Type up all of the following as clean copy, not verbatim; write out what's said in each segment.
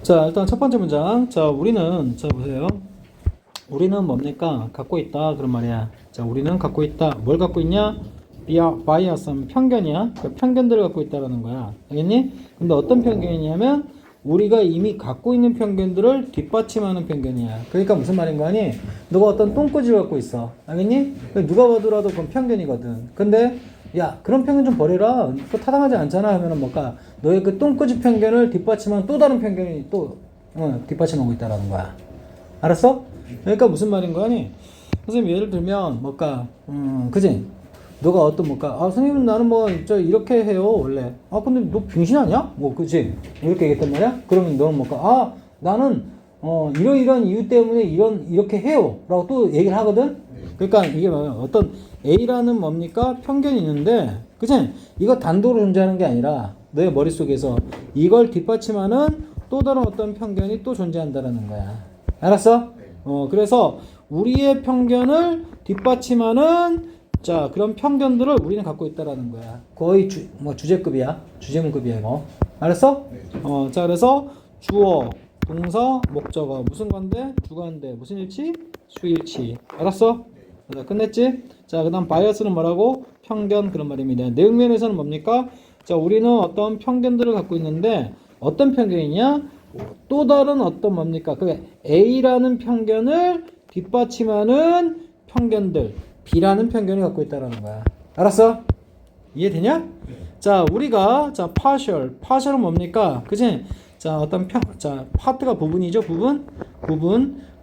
자, 일단 첫 번째 문장. 자, 우리는, 자, 보세요. 우리는 뭡니까? 갖고 있다. 그런 말이야. 자, 우리는 갖고 있다. 뭘 갖고 있냐? 바이어스, 편견이야. 그 편견들을 갖고 있다라는 거야. 알겠니? 근데 어떤 편견이냐면, 우리가 이미 갖고 있는 편견들을 뒷받침하는 편견이야. 그러니까 무슨 말인 거 아니? 너가 어떤 똥꼬집을 갖고 있어. 알겠니? 누가 봐도라도 그건 편견이거든. 근데, 야, 그런 편견 좀 버려라. 그거 타당하지 않잖아. 하면은 뭘까? 너의 그 똥꼬집 편견을 뒷받침한 또 다른 편견이 또, 뒷받침하고 있다라는 거야. 알았어? 그러니까 무슨 말인 거 아니? 선생님 예를 들면 뭘까? 그지? 너가 어떤 뭘까? 아, 선생님 나는 뭐 저 이렇게 해요 원래. 아 근데 너 병신 아니야? 뭐 그지? 이렇게 얘기했단 말이야? 그러면 너는 뭘까? 아 나는 이러이러한 이유 때문에 이렇게 해요 라고 또 얘기를 하거든? 그러니까 이게 뭐야? 어떤 A라는 뭡니까? 편견이 있는데 그치? 이거 단독으로 존재하는 게 아니라 너의 머릿속에서 이걸 뒷받침하는 또 다른 어떤 편견이 또 존재한다라는 거야. 알았어? 그래서 우리의 편견을 뒷받침하는 자 그런 편견들을 우리는 갖고 있다라는 거야. 거의 주제급이야. 주제문급이야 이거. 알았어? 자 그래서 주어, 동사, 목적어 무슨 건데? 주관대 무슨 일치? 수일치. 알았어? 자, 끝냈지? 자 그다음 바이어스는 뭐라고? 편견 그런 말입니다. 내용면에서는 뭡니까? 자 우리는 어떤 편견들을 갖고 있는데 어떤 편견이냐? 또 다른 어떤 뭡니까? 그 A라는 편견을 뒷받침하는 편견들 B라는 편견을 갖고 있다라는 거야. 알았어? 이해되냐? 자, 우리가 자, partial은 뭡니까? 그지? 자, 어떤 자, 파트가 부분이죠,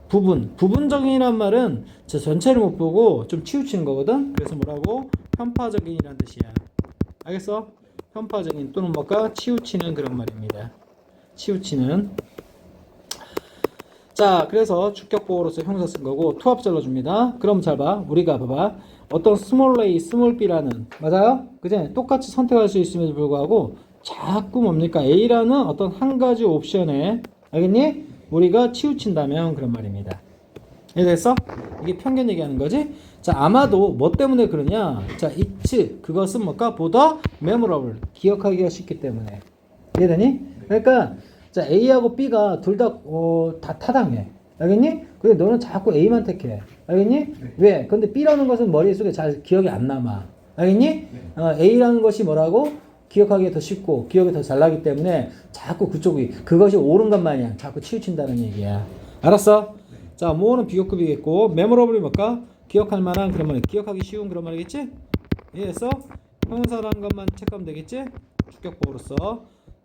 부분적인이란 말은 저 전체를 못 보고 좀 치우치는 거거든. 그래서 뭐라고? 편파적인이란 뜻이야. 알겠어? 편파적인 또는 뭘까? 치우치는 그런 말입니다. 치우치는. 자, 그래서 주격보호로서 형사 쓴 거고 투합 잘라줍니다. 그럼 잘 봐. 우리가 봐봐. 어떤 스몰 A, 스몰 B라는 맞아요? 그제? 똑같이 선택할 수 있음에도 불구하고 자꾸 뭡니까? A라는 어떤 한 가지 옵션에 알겠니? 우리가 치우친다면 그런 말입니다. 이해됐어? 이게 편견 얘기하는 거지? 자, 아마도 뭐 때문에 그러냐? 자, it's 그것은 뭘까? 보다 memorable 기억하기가 쉽기 때문에. 이해되니? 그러니까 자, A하고 B가 둘 다 다 타당해. 알겠니? 근데 너는 자꾸 A만 택해. 알겠니? 네. 왜? 근데 B라는 것은 머릿속에 잘 기억이 안 남아. 알겠니? 네. A라는 것이 뭐라고? 기억하기가 더 쉽고 기억이 더 잘 나기 때문에 자꾸 그것이 옳은 것 마냥 자꾸 치우친다는 얘기야. 알았어? 네. 자, 뭐는 비교급이겠고 memorable이 뭘까? 기억할 만한 그런 말이 기억하기 쉬운 그런 말이겠지? 이해했어? 형용사라는 것만 체크하면 되겠지? 주격보호로서.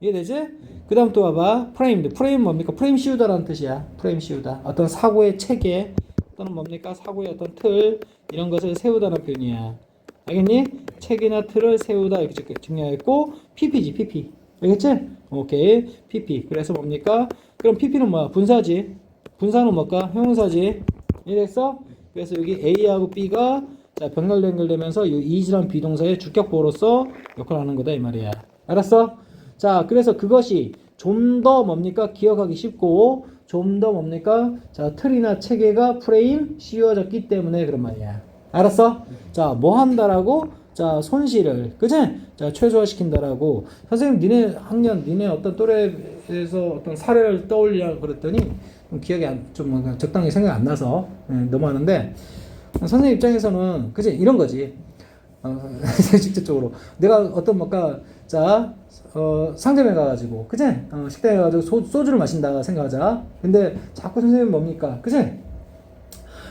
이해되지? 그 다음 또 봐봐. 프레임 뭡니까? 프레임 씌우다라는 뜻이야. 프레임 씌우다. 어떤 사고의 체계 또는 뭡니까? 사고의 어떤 틀 이런 것을 세우다는 표현이야. 알겠니? 체계나 틀을 세우다 이렇게 정리하였고 PP지 PP. 알겠지? 오케이. PP. 그래서 뭡니까? 그럼 PP는 뭐야? 분사지. 분사는 뭘까? 형용사지. 이해됐어? 그래서 여기 A하고 B가 자 병렬 연결되면서 이 is란 비동사의 주격보호로서 역할을 하는 거다 이 말이야. 알았어? 자, 그래서 그것이 좀 더 뭡니까? 기억하기 쉽고, 좀 더 뭡니까? 자, 틀이나 체계가 프레임 씌워졌기 때문에 그런 말이야. 알았어? 자, 뭐 한다라고? 자, 손실을, 그치? 자, 최소화시킨다라고. 선생님, 니네 어떤 또래에서 어떤 사례를 떠올리라고 그랬더니, 좀 기억이 좀 적당히 생각이 안 나서, 넘어가는데, 선생님 입장에서는, 그치? 이런 거지. 직접적으로. 내가 어떤 뭔가, 자, 상점에 가가지고, 그치? 식당에 가가지고 소주를 마신다 생각하자. 근데 자꾸 선생님 뭡니까? 그치?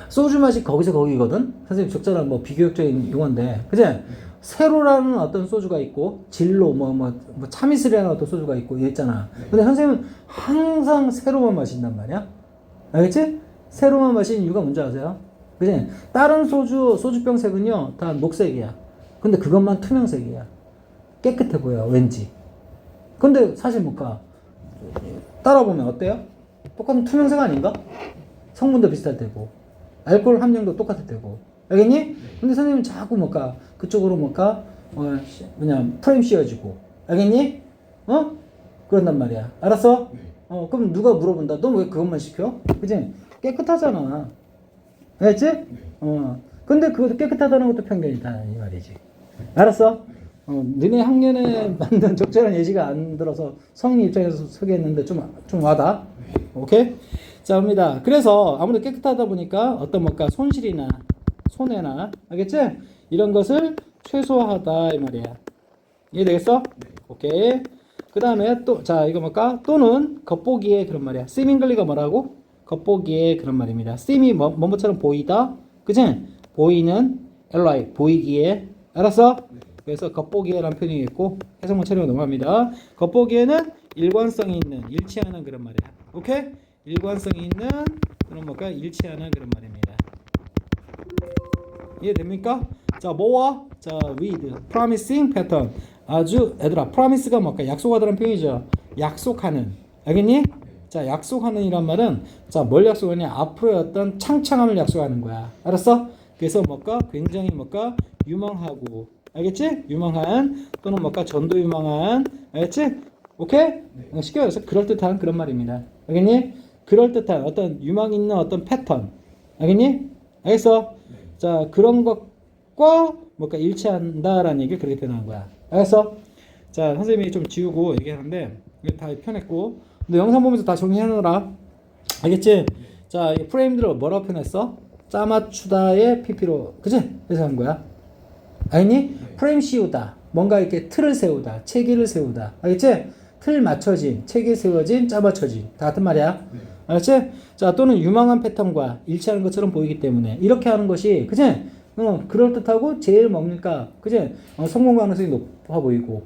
소주 맛이 거기서 거기거든? 선생님 적절한 뭐 비교육적인 용어인데, 그치? 세로라는 어떤 소주가 있고, 진로, 참이슬이라는 어떤 소주가 있고, 이랬잖아. 근데 선생님은 항상 세로만 마신단 말이야? 알겠지? 세로만 마시는 이유가 뭔지 아세요? 그치? 다른 소주병 색은요, 다 녹색이야. 근데 그것만 투명색이야. 깨끗해 보여, 왠지. 근데 사실 뭘까? 따라보면 어때요? 똑같은 투명색 아닌가? 성분도 비슷할 테고, 알코올 함량도 똑같을 테고. 알겠니? 근데 선생님은 자꾸 뭘까? 그쪽으로 뭘까? 프레임 씌워지고. 알겠니? 그런단 말이야. 알았어? 그럼 누가 물어본다. 너 왜 그것만 시켜? 그치? 깨끗하잖아. 알겠지? 근데 그것도 깨끗하다는 것도 편견이다 이 말이지. 알았어? 너네 학년에 만든 적절한 예시가 안 들어서 성인 입장에서 소개했는데 좀 와다. 오케이? 자, 봅니다. 그래서 아무래도 깨끗하다 보니까 어떤 뭔가 손실이나 손해나, 알겠지? 이런 것을 최소화하다 이 말이야. 이해되겠어? 오케이. 그 다음에 또, 자, 이거 뭘까? 또는 겉보기에 그런 말이야. seemingly가 뭐라고? 겉보기에 그런 말입니다. seem이 뭐뭐처럼 보이다? 그치? 보이는, ally, 보이기에. 알았어? 그래서 겉보기에라는 표현이 있고, 해석문 처리로 넘어갑니다. 겉보기에는 일관성이 있는, 일치하는 그런 말이야. 오케이? 일관성이 있는, 그런 뭘까? 일치하는 그런 말입니다. 이해됩니까? 자, 뭐와? 자, with, promising pattern. 아주, 얘들아, promise가 뭘까? 약속하다는 표현이죠. 약속하는. 알겠니? 자, 약속하는 이란 말은, 자, 뭘 약속하냐? 앞으로의 어떤 창창함을 약속하는 거야. 알았어? 그래서 뭘까? 굉장히 뭘까? 유망하고. 알겠지? 유망한, 또는 뭘까? 전도 유망한. 알겠지? 오케이? 쉽게 말해서 그럴듯한 그런 말입니다. 알겠니? 그럴듯한 어떤 유망 있는 어떤 패턴. 알겠니? 알겠어? 자, 그런 것과 뭔가 일치한다라는 얘기를 그렇게 표현한 거야. 알겠어? 자, 선생님이 좀 지우고 얘기하는데 이게 다 편했고, 근데 영상 보면서 다 정리해놓으라. 알겠지? 자, 이 프레임들을 뭐라고 표현했어? 짜맞추다의 PP로, 그치? 해석한 거야. 알겠니? 프레임 씌우다, 뭔가 이렇게 틀을 세우다, 체계를 세우다. 알겠지? 틀 맞춰진, 체계 세워진, 짜맞춰진. 다 같은 말이야. 알았지? 자, 또는 유망한 패턴과 일치하는 것처럼 보이기 때문에 이렇게 하는 것이, 그치? 그럴듯하고 제일 뭡니까? 그치? 성공 가능성이 높아 보이고,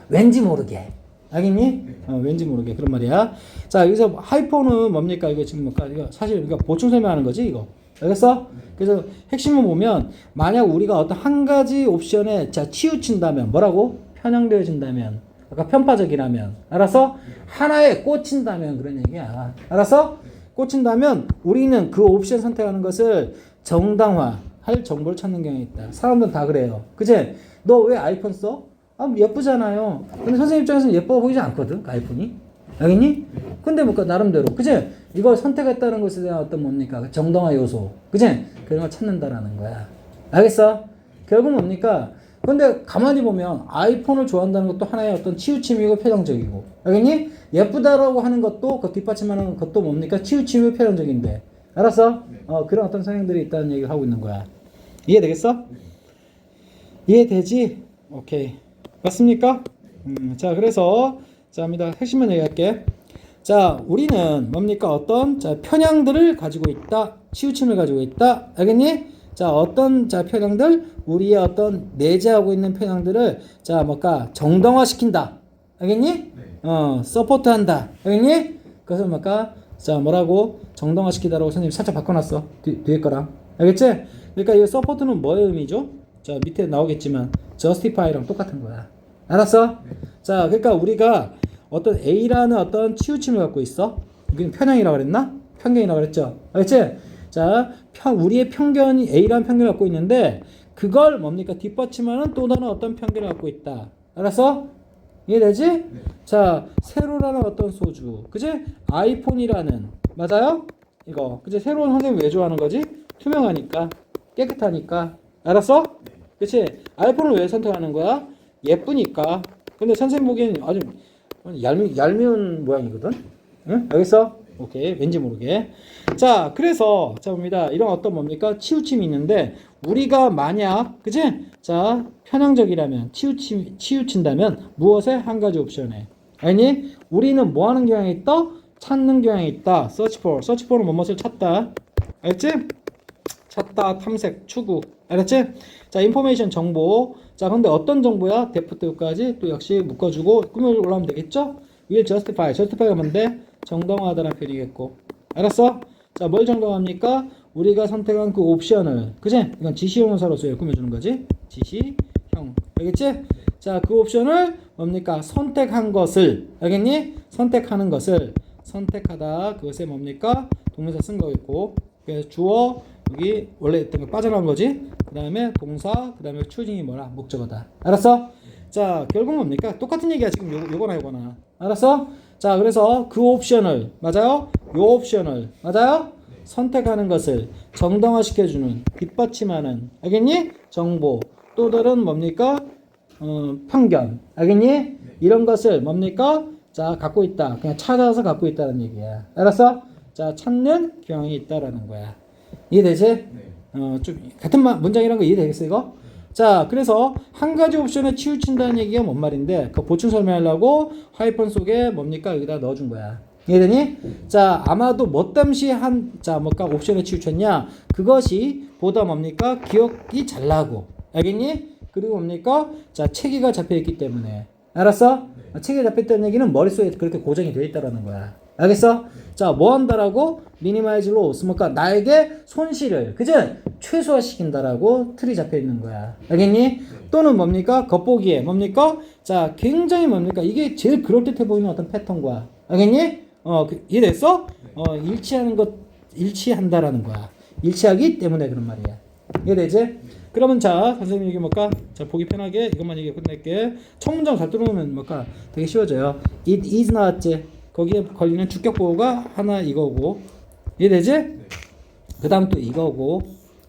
왠지 모르게. 알겠니? 왠지 모르게. 그런 말이야. 자, 여기서 하이퍼는 뭡니까? 이거 지금 뭘까? 이거 사실 이거 보충 설명하는 거지, 이거. 알겠어? 그래서 핵심을 보면, 만약 우리가 어떤 한 가지 옵션에 자, 치우친다면, 뭐라고? 편향되어진다면, 아까 편파적이라면, 알았어? 하나에 꽂힌다면 그런 얘기야. 알았어? 꽂힌다면 우리는 그 옵션 선택하는 것을 정당화할 정보를 찾는 경향이 있다. 사람들은 다 그래요. 그치? 너 왜 아이폰 써? 아, 예쁘잖아요. 근데 선생님 입장에서는 예뻐 보이지 않거든, 그 아이폰이. 알겠니? 근데 뭐, 나름대로. 그치? 이걸 선택했다는 것에 대한 어떤 뭡니까? 정당화 요소. 그치? 그런 걸 찾는다라는 거야. 알겠어? 결국 뭡니까? 근데 가만히 보면 아이폰을 좋아한다는 것도 하나의 어떤 치우침이고 표정적이고, 알겠니? 예쁘다라고 하는 것도 그 뒷받침하는 것도 뭡니까? 치우침이고 표정적인데, 알았어? 그런 어떤 성향들이 있다는 얘기를 하고 있는 거야. 이해되겠어? 이해되지? 오케이. 맞습니까? 자, 그래서 자, 합니다. 핵심만 얘기할게. 자, 우리는 뭡니까? 어떤 자, 편향들을 가지고 있다. 치우침을 가지고 있다. 알겠니? 자, 어떤 자 편향들, 우리의 어떤 내재하고 있는 편향들을 자 뭘까 정당화시킨다. 알겠니? 서포트한다. 알겠니? 그래서 뭘까? 자, 뭐라고 정당화시키다라고 선생님 살짝 바꿔놨어. 뒤에 거랑. 알겠지? 그러니까 이 서포트는 뭐의 의미죠? 자, 밑에 나오겠지만 justify랑 똑같은 거야. 알았어? 자, 그러니까 우리가 어떤 A라는 어떤 치우침을 갖고 있어. 이건 편향이라고 그랬나? 편견이라고 그랬죠. 알겠지? 자, 우리의 편견이 A라는 편견을 갖고 있는데 그걸 뭡니까? 뒷받침하는 또 다른 어떤 편견을 갖고 있다. 알았어? 이해되지? 네. 자, 세로라는 어떤 소주. 그지? 아이폰이라는. 맞아요? 이거. 그지? 세로는 선생님 왜 좋아하는 거지? 투명하니까. 깨끗하니까. 알았어? 네. 그치? 아이폰을 왜 선택하는 거야? 예쁘니까. 근데 선생님 보기에는 아주 얄미운 모양이거든? 응? 알겠어? 오케이. 왠지 모르게. 자, 그래서, 자, 봅니다. 이런 어떤 뭡니까? 치우침이 있는데, 우리가 만약, 그치? 자, 편향적이라면, 치우친다면, 무엇에? 한 가지 옵션에. 아니? 우리는 뭐 하는 경향이 있다? 찾는 경향이 있다. search for. search for는 무엇을 찾다. 알겠지? 찾다, 탐색, 추구. 알았지? 자, 인포메이션 정보. 자, 근데 어떤 정보야? 데프트까지 또 역시 묶어주고, 꾸며 올라오면 되겠죠? will justify. justify가 뭔데? 정당화하다는 표현이겠고. 알았어? 자, 뭘 정당합니까? 우리가 선택한 그 옵션을. 그치? 이건 지시형용사로서 꾸며주는 거지? 지시형. 알겠지? 자, 그 옵션을 뭡니까? 선택한 것을. 알겠니? 선택하는 것을. 선택하다. 그것에 뭡니까? 동명사 쓴 거겠고. 그래서 주어, 여기 원래 있던 거 빠져나온 거지? 그 다음에 동사, 그 다음에 추징이 뭐라? 목적어다. 알았어? 자, 결국 뭡니까? 똑같은 얘기야. 지금 요거나. 알았어? 자, 그래서 그 옵션을, 맞아요? 요 옵션을, 맞아요? 선택하는 것을 정당화시켜주는, 뒷받침하는, 알겠니? 정보, 또 다른 뭡니까? 편견, 알겠니? 이런 것을 뭡니까? 자, 갖고 있다. 그냥 찾아서 갖고 있다는 얘기야. 알았어? 자, 찾는 경향이 있다라는 거야. 이해되지? 좀 같은 문장이란 거 이해되겠어 이거? 자, 그래서 한 가지 옵션에 치우친다는 얘기가 뭔 말인데 그 보충 설명하려고 하이픈 속에 뭡니까? 여기다 넣어준 거야. 이해되니? 자, 아마도 뭐 땜시 자, 뭘까? 옵션에 치우쳤냐? 그것이 보다 뭡니까? 기억이 잘 나고. 알겠니? 그리고 뭡니까? 자, 체계가 잡혀있기 때문에. 알았어? 체계가 잡혀있다는 얘기는 머릿속에 그렇게 고정이 되어 있다라는 거야. 알겠어? 자, 뭐 한다라고? 미니마이즈 로스. 뭔가 나에게 손실을, 그죠? 최소화시킨다라고 틀이 잡혀있는 거야. 알겠니? 또는 뭡니까? 겉보기에. 뭡니까? 자, 굉장히 뭡니까? 이게 제일 그럴듯해 보이는 어떤 패턴과. 알겠니? 이해됐어? 일치하는 것, 일치한다라는 거야. 일치하기 때문에 그런 말이야. 이해되지? 그러면 자, 선생님 얘기 뭘까? 자, 보기 편하게 이것만 얘기 끝낼게. 첫 문장 잘 들어오면 뭘까? 되게 쉬워져요. It is 나왔지? 거기에 걸리는 주격 보호가 하나 이거고. 이해되지? 그 다음 또 이거고.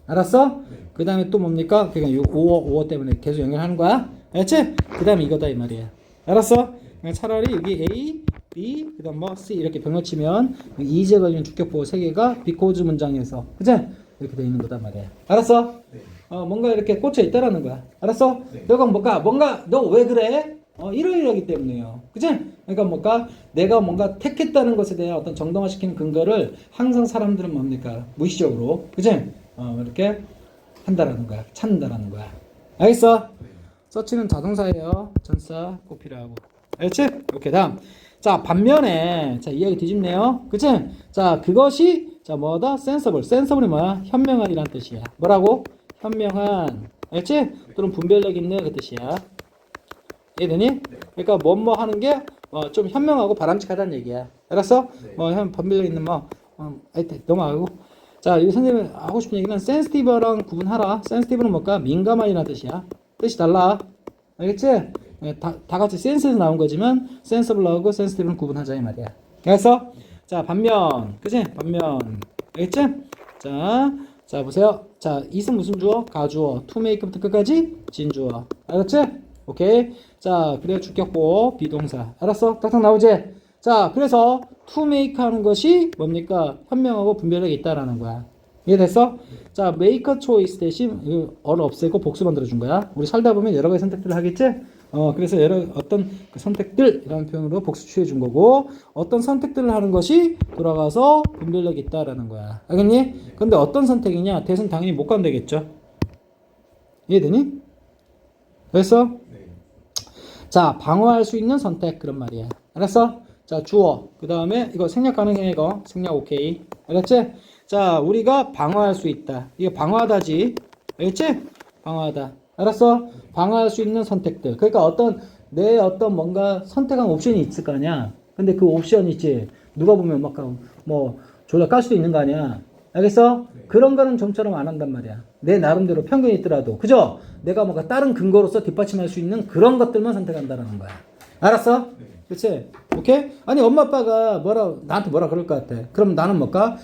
알았어? 그 다음에 또 뭡니까? 그러니까 5어 때문에 계속 연결하는 거야. 알았지? 그 다음에 이거다 이 말이야. 알았어? 그냥 차라리 여기 A, B, 그 다음 뭐 C 이렇게 병렬 치면 이제 걸리는 주격 보호 3개가 because 문장에서 그치? 이렇게 돼 있는 거다 말이야. 알았어? 뭔가 이렇게 꽂혀 있다라는 거야. 알았어? 너가 뭔가 너 왜 그래? 이러이러기 때문에요. 그치? 그러니까 뭔가 내가 뭔가 택했다는 것에 대한 어떤 정당화시키는 근거를 항상 사람들은 뭡니까? 무의식적으로. 그치? 이렇게 한다라는 거야. 찾는다라는 거야. 알겠어? 서치는 자동사예요. 전사 꼭 필요하고. 알겠지? 오케이, 다음. 자, 반면에, 자, 이야기 뒤집네요. 그치? 자, 그것이, 자, 뭐다? sensible. sensible이 뭐야? 현명한이란 뜻이야. 뭐라고? 현명한. 알겠지? 또는 분별력 있는 그 뜻이야. 이해되니? 그러니까 뭐뭐 하는 게, 좀 현명하고 바람직하다는 얘기야. 알았어? 분별력 있는 하여튼, 넘어가고. 자, 이 선생님이 하고 싶은 얘기는 sensitive랑 구분하라. sensitive는 뭘까? 민감한이라는 뜻이야. 뜻이 달라. 알겠지? 다 같이 센스에서 나온 거지만 sensible하고 sensitive는 구분하자 이 말이야. 알겠어? 자, 반면. 그치? 반면. 알겠지? 자, 보세요. 자, it은 무슨 주어? 가주어. to make부터 끝까지 진주어. 알겠지? 오케이. 자, 그래 주격보 비동사. 알았어? 딱딱 나오지? 자, 그래서 to make 하는 것이 뭡니까? 현명하고 분별력이 있다라는 거야. 이해됐어? 자, make a choice 대신 어를 없애고 복수 만들어준 거야. 우리 살다 보면 여러 가지 선택들을 하겠지? 그래서 어떤 그 선택들이라는 표현으로 복수 취해준 거고, 어떤 선택들을 하는 것이 돌아가서 분별력이 있다라는 거야. 알겠니? 근데 어떤 선택이냐? 대신 당연히 못 간다겠죠? 이해되니? 됐어? 자, 방어할 수 있는 선택 그런 말이야. 알았어? 자, 주어. 그 다음에 이거 생략 가능해 이거. 생략 오케이. 알았지? 자, 우리가 방어할 수 있다. 이거 방어하다지. 알겠지? 방어하다. 알았어? 방어할 수 있는 선택들. 그러니까 내 어떤 뭔가 선택한 옵션이 있을 거 아니야. 근데 그 옵션 있지. 누가 보면 졸라 깔 수도 있는 거 아니야. 알겠어? 그런 거는 좀처럼 안 한단 말이야. 내 나름대로 편견이 있더라도. 그죠? 내가 뭔가 다른 근거로서 뒷받침할 수 있는 그런 것들만 선택한다는 거야. 알았어? 그치? 오케이? 아니, 엄마, 아빠가 나한테 뭐라 그럴 것 같아. 그럼 나는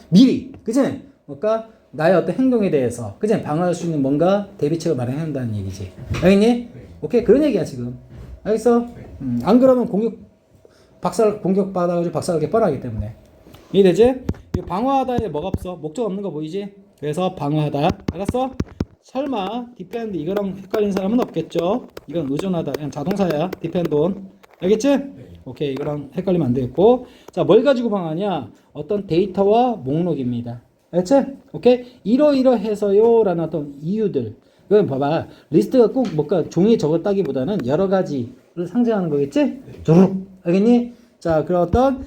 미리. 그치? 나의 어떤 행동에 대해서. 그치? 방어할 수 있는 뭔가 대비책을 마련해야 한다는 얘기지. 알겠니? 오케이? 그런 얘기야, 지금. 알겠어? 안 그러면 공격받아가지고 박살나게 뻔하기 때문에. 이해되지? 방어하다에 뭐가 없어? 목적 없는 거 보이지? 그래서 방어하다. 알았어? 설마 디펜드 이거랑 헷갈린 사람은 없겠죠? 이건 의존하다. 그냥 자동사야. 디펜드 온. 알겠지? 오케이. 이거랑 헷갈리면 안 되겠고. 자, 뭘 가지고 방어하냐? 어떤 데이터와 목록입니다. 알겠지? 오케이? 이러이러해서요 라는 어떤 이유들. 이건 봐봐. 리스트가 꼭 종이에 적었다기보다는 여러 가지를 상징하는 거겠지? 두룩. 알겠니? 자, 그런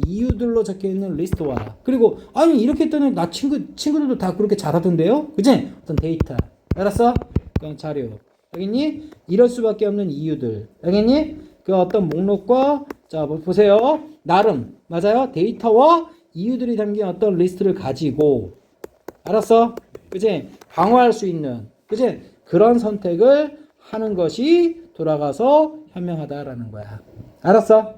이유들로 적혀있는 리스트와, 그리고, 아니, 이렇게 했더니 친구들도 다 그렇게 잘하던데요? 그치? 어떤 데이터. 알았어? 그건 자료. 알겠니? 이럴 수밖에 없는 이유들. 알겠니? 그 어떤 목록과, 자, 보세요. 나름. 맞아요? 데이터와 이유들이 담긴 어떤 리스트를 가지고, 알았어? 그치? 방어할 수 있는, 그치? 그런 선택을 하는 것이 돌아가서 현명하다라는 거야. 알았어?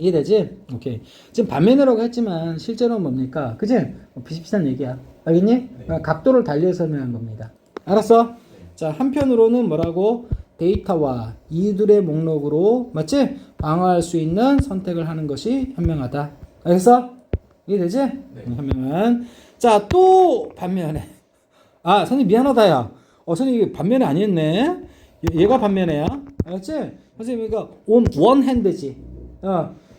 이해되지? 오케이. 지금 반면이라고 했지만 실제로는 뭡니까? 그치? 비슷비슷한 얘기야. 알겠니? 각도를 달리해서 설명한 겁니다. 알았어? 자, 한편으로는 뭐라고? 데이터와 이유들의 목록으로 맞지? 방어할 수 있는 선택을 하는 것이 현명하다. 알겠어? 이해되지? 현명한. 자, 또 반면에 선생님 미안하다 야. 선생님 이게 반면에 아니었네. 얘가 반면에야. 알았지? 선생님 이거 on one hand지.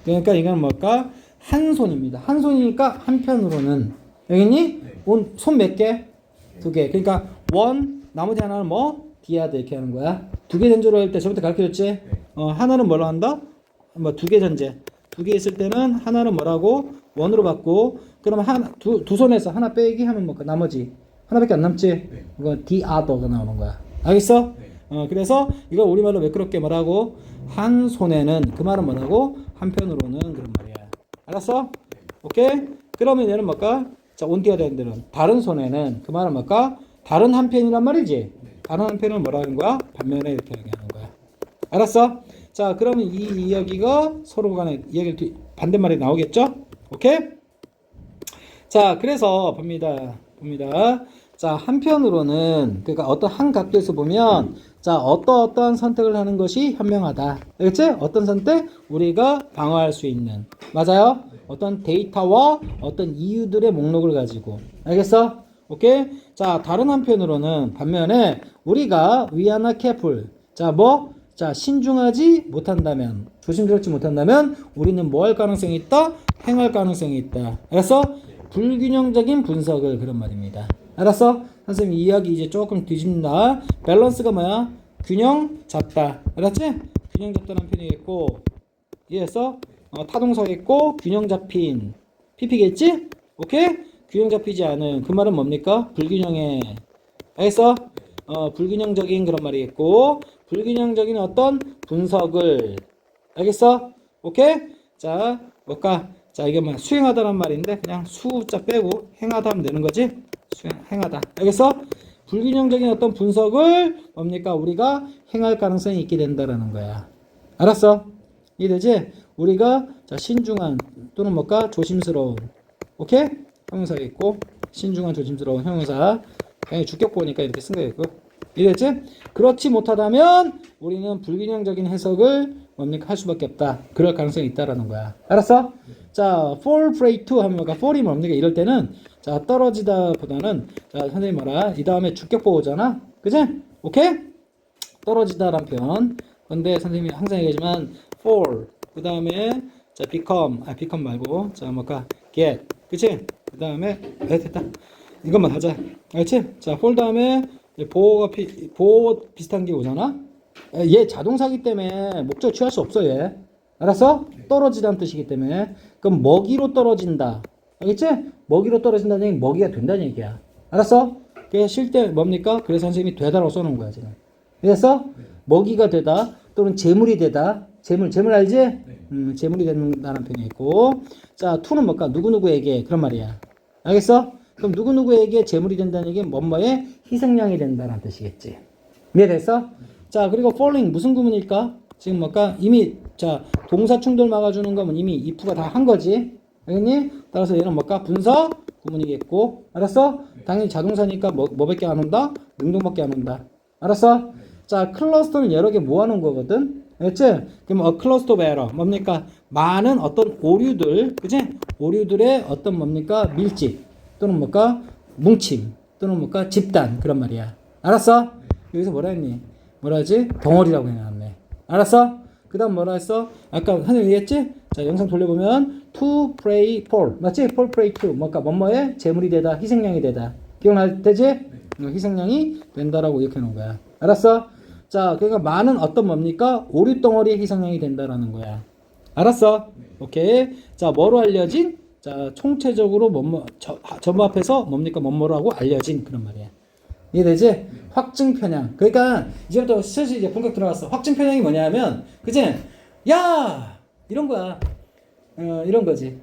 그러니까 이거는 뭘까? 한 손입니다. 한 손이니까 한편으로는 여기니? 손 몇 개? 두 개. 그러니까 one 나머지 하나는 뭐? 디아드 이렇게 하는 거야. 두 개 전제로 할 때 저부터 가르쳐줬지? 하나는 뭐로 한다? 뭐 두 개 전제. 두 개 있을 때는 하나는 뭐라고? 원으로 받고 그러면 두 손에서 하나 빼기 하면 뭐까? 나머지 하나밖에 안 남지? 이거 the other가 나오는 거야. 알겠어? 그래서 이거 우리말로 매끄럽게 뭐라고? 한 손에는 그 말은 뭐라고? 한편으로는 그런 말이야. 알았어? 오케이? 그러면 얘는 뭘까? 자, 온디가 되는 데는 다른 손에는 그 말은 뭘까? 다른 한편이란 말이지? 다른 한편은 뭐라는 거야? 반면에 이렇게 얘기하는 거야. 알았어? 자, 그러면 이 이야기가 서로 간에 이야기를 반대말이 나오겠죠? 오케이? 자, 그래서 봅니다. 자, 한편으로는 그러니까 어떤 한 각도에서 보면 자, 어떠한 선택을 하는 것이 현명하다. 알겠지? 어떤 선택? 우리가 방어할 수 있는. 맞아요? 어떤 데이터와 어떤 이유들의 목록을 가지고. 알겠어? 오케이? 자, 다른 한편으로는 반면에 우리가 we are not careful. 자, 신중하지 못한다면, 조심스럽지 못한다면 우리는 뭐 할 가능성이 있다? 행할 가능성이 있다. 알았어? 불균형적인 분석을 그런 말입니다. 알았어? 선생님 이야기 이제 조금 뒤집는다. 밸런스가 뭐야? 균형 잡다. 알았지? 균형 잡다는 표현이겠고, 이해했어? 타동사겠고, 균형 잡힌. PP겠지? 오케이? 균형 잡히지 않은. 그 말은 뭡니까? 불균형해. 알겠어? 불균형적인 그런 말이겠고, 불균형적인 어떤 분석을. 알겠어? 오케이? 자, 뭘까? 자, 이게 뭐 수행하다란 말인데 그냥 수자 빼고 행하다 하면 되는 거지? 행하다. 알겠어? 불균형적인 어떤 분석을 뭡니까? 우리가 행할 가능성이 있게 된다라는 거야. 알았어? 이해되지? 우리가 자, 신중한 또는 뭘까? 조심스러운. 오케이? 형용사가 있고 신중한 조심스러운 형용사. 그냥 주격 보니까 이렇게 쓴 거겠고. 이해됐지? 그렇지 못하다면 우리는 불균형적인 해석을 뭡니까? 할 수밖에 없다. 그럴 가능성이 있다라는 거야. 알았어? 자, fall prey to 하면 뭐가? fall이 뭡니까? 이럴 때는 자, 떨어지다 보다는 자, 선생님 뭐라? 이 다음에 주격 보호잖아. 그지? 오케이? 떨어지다란 표현. 근데 선생님이 항상 얘기하지만 fall 그 다음에 자, become 말고 자, 뭘까? get. 그치? 그 다음에 됐다. 이것만 하자. 알지? 자, fall 다음에 보호 비슷한 게 오잖아? 얘 자동사기 때문에 목적 취할 수 없어, 얘. 알았어? 떨어지다는 뜻이기 때문에. 그럼 먹이로 떨어진다. 알겠지? 먹이로 떨어진다는 얘기는 먹이가 된다는 얘기야. 알았어? 그게 실제 뭡니까? 그래서 선생님이 되다라고 써놓은 거야, 지금. 그래서 먹이가 되다 또는 재물이 되다. 재물 알지? 재물이 된다는 표현이 있고. 자, to는 뭘까? 누구누구에게 그런 말이야. 알겠어? 그럼 누구누구에게 재물이 된다는 얘기는 뭐뭐의 희생양이 된다는 뜻이겠지. 이해됐어? 자, 그리고 falling 무슨 구문일까? 지금 뭘까? 이미 자, 동사 충돌 막아주는 거면 이미 if가 다 한 거지. 알겠니? 따라서 얘는 뭘까? 분사 구문이겠고. 알았어? 당연히 자동사니까 뭐밖에 안 온다? 능동밖에 안 온다. 알았어? 자, 클러스터는 여러 개 모아놓은 거거든. 알겠지? 그럼 a cluster of error 뭡니까? 많은 어떤 오류들, 그지? 오류들의 어떤 뭡니까? 밀집 또는 뭘까? 뭉침 또는 뭘까? 집단 그런 말이야. 알았어? 여기서 뭐라 했니? 뭐라 하지? 덩어리라고 해놨네. 알았어? 그 다음 뭐라 했어? 아까 선생님 얘기했지? 자, 영상 돌려보면 to pray for 맞지? for pray to 뭘까? 뭐뭐에 재물이 되다, 희생양이 되다. 기억날 때지? 희생양이 된다라고 이렇게 해놓은 거야. 알았어? 자, 그러니까 많은 어떤 뭡니까? 오류 덩어리의 희생양이 된다라는 거야. 알았어? 오케이. 자, 뭐로 알려진? 자, 총체적으로 전부 앞에서 뭡니까? 뭐뭐라고 알려진 그런 말이야. 이해되지? 확증 편향. 그러니까 이제부터 슬슬 이제 본격 들어갔어. 확증 편향이 뭐냐면, 그치? 야! 이런 거야. 이런 거지.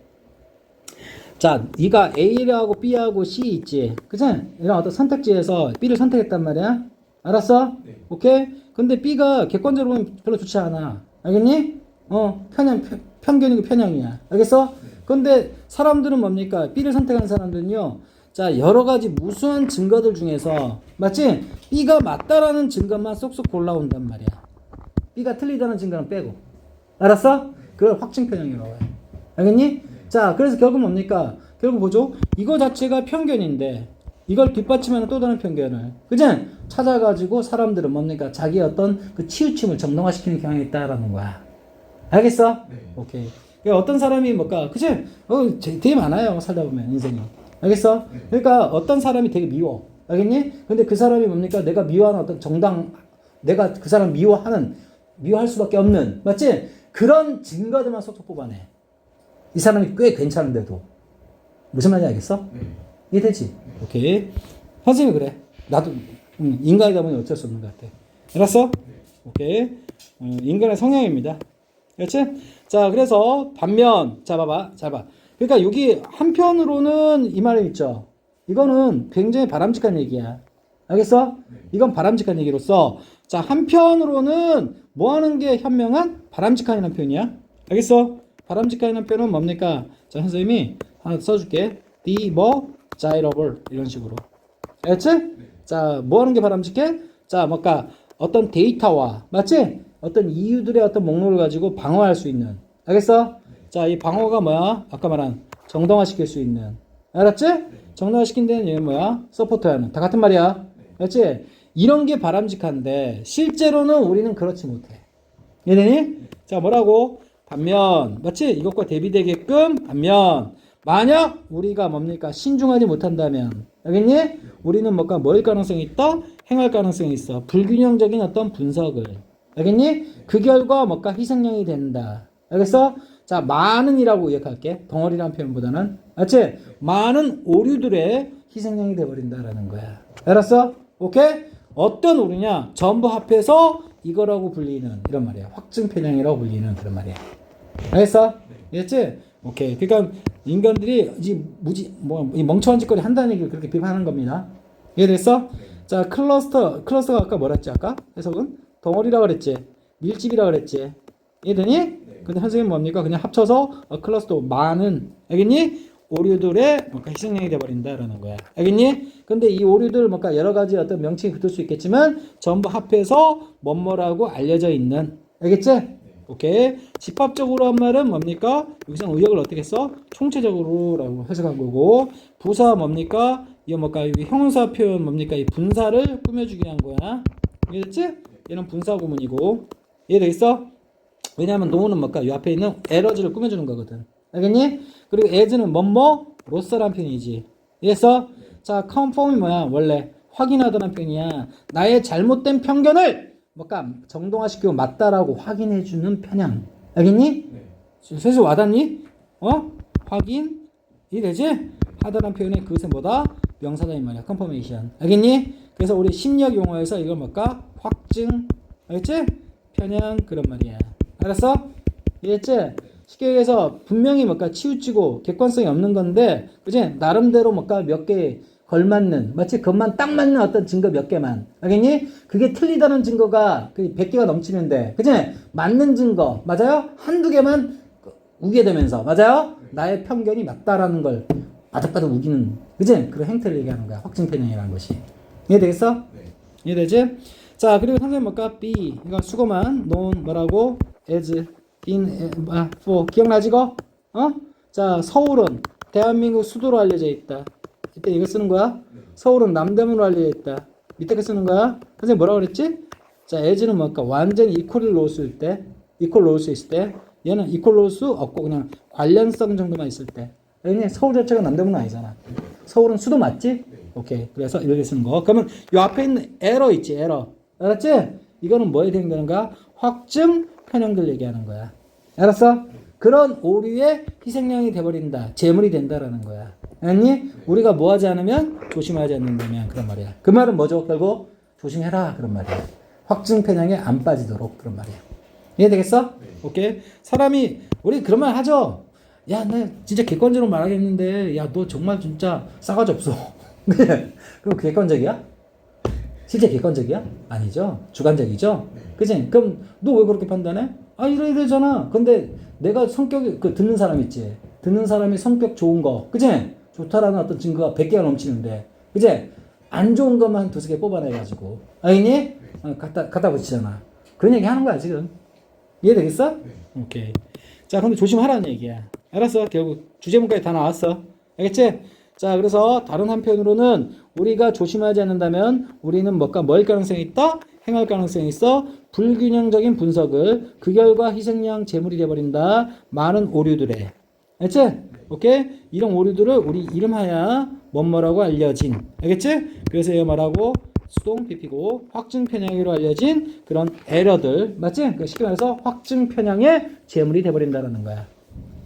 자, 네가 A하고 B하고 C 있지? 그치? 이런 어떤 선택지에서 B를 선택했단 말이야. 알았어? 네. 오케이? 근데 B가 객관적으로 보면 별로 좋지 않아. 알겠니? 편견이고 편향이야. 알겠어? 네. 근데 사람들은 뭡니까? B를 선택하는 사람들은요, 자, 여러 가지 무수한 증거들 중에서 맞지? B가 맞다라는 증거만 쏙쏙 골라온단 말이야. B가 틀리다는 증거는 빼고. 알았어? 그걸 확증 편향이라고 해. 알겠니? 자, 그래서 결국 뭡니까? 결국 보죠. 이거 자체가 편견인데 이걸 뒷받침하는 또 다른 편견을 그지? 찾아가지고 사람들은 뭡니까? 자기 어떤 그 치우침을 정당화시키는 경향이 있다라는 거야. 알겠어? 네. 오케이. 그러니까 어떤 사람이 뭘까? 그치? 되게 많아요. 살다 보면 인생이. 알겠어? 네. 그러니까 어떤 사람이 되게 미워. 알겠니? 근데 그 사람이 뭡니까? 내가 미워하는 어떤 내가 그 사람 미워할 수밖에 없는, 맞지? 그런 증거들만 쏙쏙 뽑아내. 이 사람이 꽤 괜찮은데도. 무슨 말인지 알겠어? 네. 이해되지? 오케이. 선생님이 그래. 나도, 인간이다 보니 어쩔 수 없는 것 같아. 알았어? 오케이. 인간의 성향입니다. 그렇지? 자, 그래서 반면, 자, 봐봐. 잘 봐. 그러니까 여기 한편으로는 이 말이 있죠. 이거는 굉장히 바람직한 얘기야. 알겠어? 이건 바람직한 얘기로서, 자, 한편으로는 뭐 하는 게 현명한? 바람직한이라는 표현이야. 알겠어? 바람직한이라는 표현은 뭡니까? 자, 선생님이 하나 써줄게. desirable. 이런 식으로. 알겠지? 자, 뭐 하는 게 바람직해? 자, 뭔가 어떤 데이터와, 맞지? 어떤 이유들의 어떤 목록을 가지고 방어할 수 있는. 알겠어? 자, 이 방어가 뭐야? 아까 말한 정당화시킬 수 있는. 알았지? 정당화시킨 데는 얘는 뭐야? 서포트하는. 다 같은 말이야. 알았지? 이런 게 바람직한데 실제로는 우리는 그렇지 못해. 이해되니? 자, 뭐라고? 반면, 맞지? 이것과 대비되게끔 반면 만약 우리가 뭡니까? 신중하지 못한다면, 알겠니? 우리는 뭔가 뭐일 가능성이 있다? 행할 가능성이 있어. 불균형적인 어떤 분석을. 알겠니? 그 결과 뭔가 희생양이 된다. 알겠어? 자, 많은이라고 기억할게. 덩어리라는 표현보다는. 알지? 많은 오류들의 희생양이 돼버린다라는 거야. 알았어? 오케이? 어떤 오류냐? 전부 합해서 이거라고 불리는 이런 말이야. 확증 편향이라고 불리는 그런 말이야. 알겠어? 이해했지? 오케이. 그러니까 인간들이 이 멍청한 짓거리 한다는 얘기를 그렇게 비판하는 겁니다. 이해됐어? 자, 클러스터가 아까 뭐라 했지? 아까 해석은? 덩어리라 그랬지? 밀집이라 그랬지? 이해되니? 근데 선생님은 뭡니까? 그냥 합쳐서 클러스터 많은, 알겠니? 오류들의 뭔가 희생양이 돼버린다라는 거야. 알겠니? 근데 이 오류들 뭔가 여러 가지 어떤 명칭이 붙을 수 있겠지만 전부 합해서 뭐뭐라고 알려져 있는. 알겠지? 오케이. 집합적으로 한 말은 뭡니까? 여기서 의역을 어떻게 써? 총체적으로라고 해석한 거고, 부사 뭡니까? 이거 뭘까? 여기 형용사 표현 뭡니까? 이 분사를 꾸며주기 위한 거야. 이해됐지? 얘는 분사 구문이고, 이해되겠어? 왜냐하면 노는 뭘까? 이 앞에 있는 에러즈를 꾸며주는 거거든. 알겠니? 그리고 as는 로서라는 표현이지. 이해했어? 자, conform이 뭐야? 원래 확인하다는 표현이야. 나의 잘못된 편견을 뭔가 정당화시키고 맞다라고 확인해주는 편향. 알겠니? 슬슬 와닿니? 확인이 되지? 하다라는 표현의 그것은 뭐다? 명사다 이 말이야. confirmation. 알겠니? 그래서 우리 심리학 용어에서 이걸 뭘까? 확증. 알겠지? 편향 그런 말이야. 알았어? 이해했지? 쉽게 얘기해서 분명히 뭔가 치우치고 객관성이 없는 건데, 그지? 나름대로 뭔가 몇 개 걸맞는, 마치 그것만 딱 맞는 어떤 증거 몇 개만. 알겠니? 그게 틀리다는 증거가 100개가 넘치는데, 그지? 맞는 증거, 맞아요? 한두 개만 우게 되면서, 맞아요? 나의 편견이 맞다라는 걸 바득바득 우기는, 그지? 그런 행태를 얘기하는 거야. 확증 편향이라는 것이. 이해되겠어? 네. 이해되지? 자, 그리고 선생님 뭘까? B. 이거 수거만, known 뭐라고? as, in, for. 기억나지, 이거? 자, 서울은 대한민국 수도로 알려져 있다. 이때 이거 쓰는 거야? 서울은 남대문으로 알려져 있다. 밑에 거 쓰는 거야? 선생님 뭐라고 그랬지? 자, as는 뭘까? 완전히 이퀄을 놓을 수 있을 때, 이퀄 놓을 수 있을 때, 얘는 이퀄 놓을 수 없고 그냥 관련성 정도만 있을 때. 왜냐면 서울 자체가 남대문은 아니잖아. 서울은 수도 맞지? 오케이. 그래서 이렇게 쓰는 거. 그러면 이 앞에 있는 에러 있지, 에러. 알았지? 이거는 뭐에 해당되는가? 확증 편향들 얘기하는 거야. 알았어? 그런 오류의 희생양이 돼버린다. 재물이 된다라는 거야. 알았니? 우리가 뭐 하지 않으면 조심하지 않는다면 그런 말이야. 그 말은 뭐죠? 결국 조심해라 그런 말이야. 확증 편향에 안 빠지도록 그런 말이야. 이해되겠어? 오케이. 사람이 우리 그런 말 하죠. 야, 나 진짜 객관적으로 말하겠는데, 야, 너 정말 진짜 싸가지 없어. 그럼 객관적이야? 실제 객관적이야? 아니죠. 주관적이죠. 그치? 그럼 너 왜 그렇게 판단해? 아, 이러잖아. 근데 내가 성격이, 듣는 사람 있지. 듣는 사람이 성격 좋은 거. 그치? 좋다라는 어떤 증거가 100개가 넘치는데, 그제? 안 좋은 것만 두세 개 뽑아내가지고, 알겠니? 갖다 붙이잖아. 그런 얘기 하는 거야, 지금. 이해되겠어? 오케이. 자, 근데 조심하라는 얘기야. 알았어? 결국 주제문까지 다 나왔어. 알겠지? 자, 그래서 다른 한편으로는 우리가 조심하지 않는다면 우리는 뭐일 가능성이 있다? 행할 가능성이 있어. 불균형적인 분석을 그 결과 희생양 재물이 돼버린다. 많은 오류들에. 알겠지? 오케이? 이런 오류들을 우리 이름하여 뭐라고 알려진. 알겠지? 그래서 얘 말하고 수동 PP고 확증 편향으로 알려진 그런 에러들. 맞지? 그러니까 쉽게 말해서 확증 편향의 재물이 돼버린다는 거야.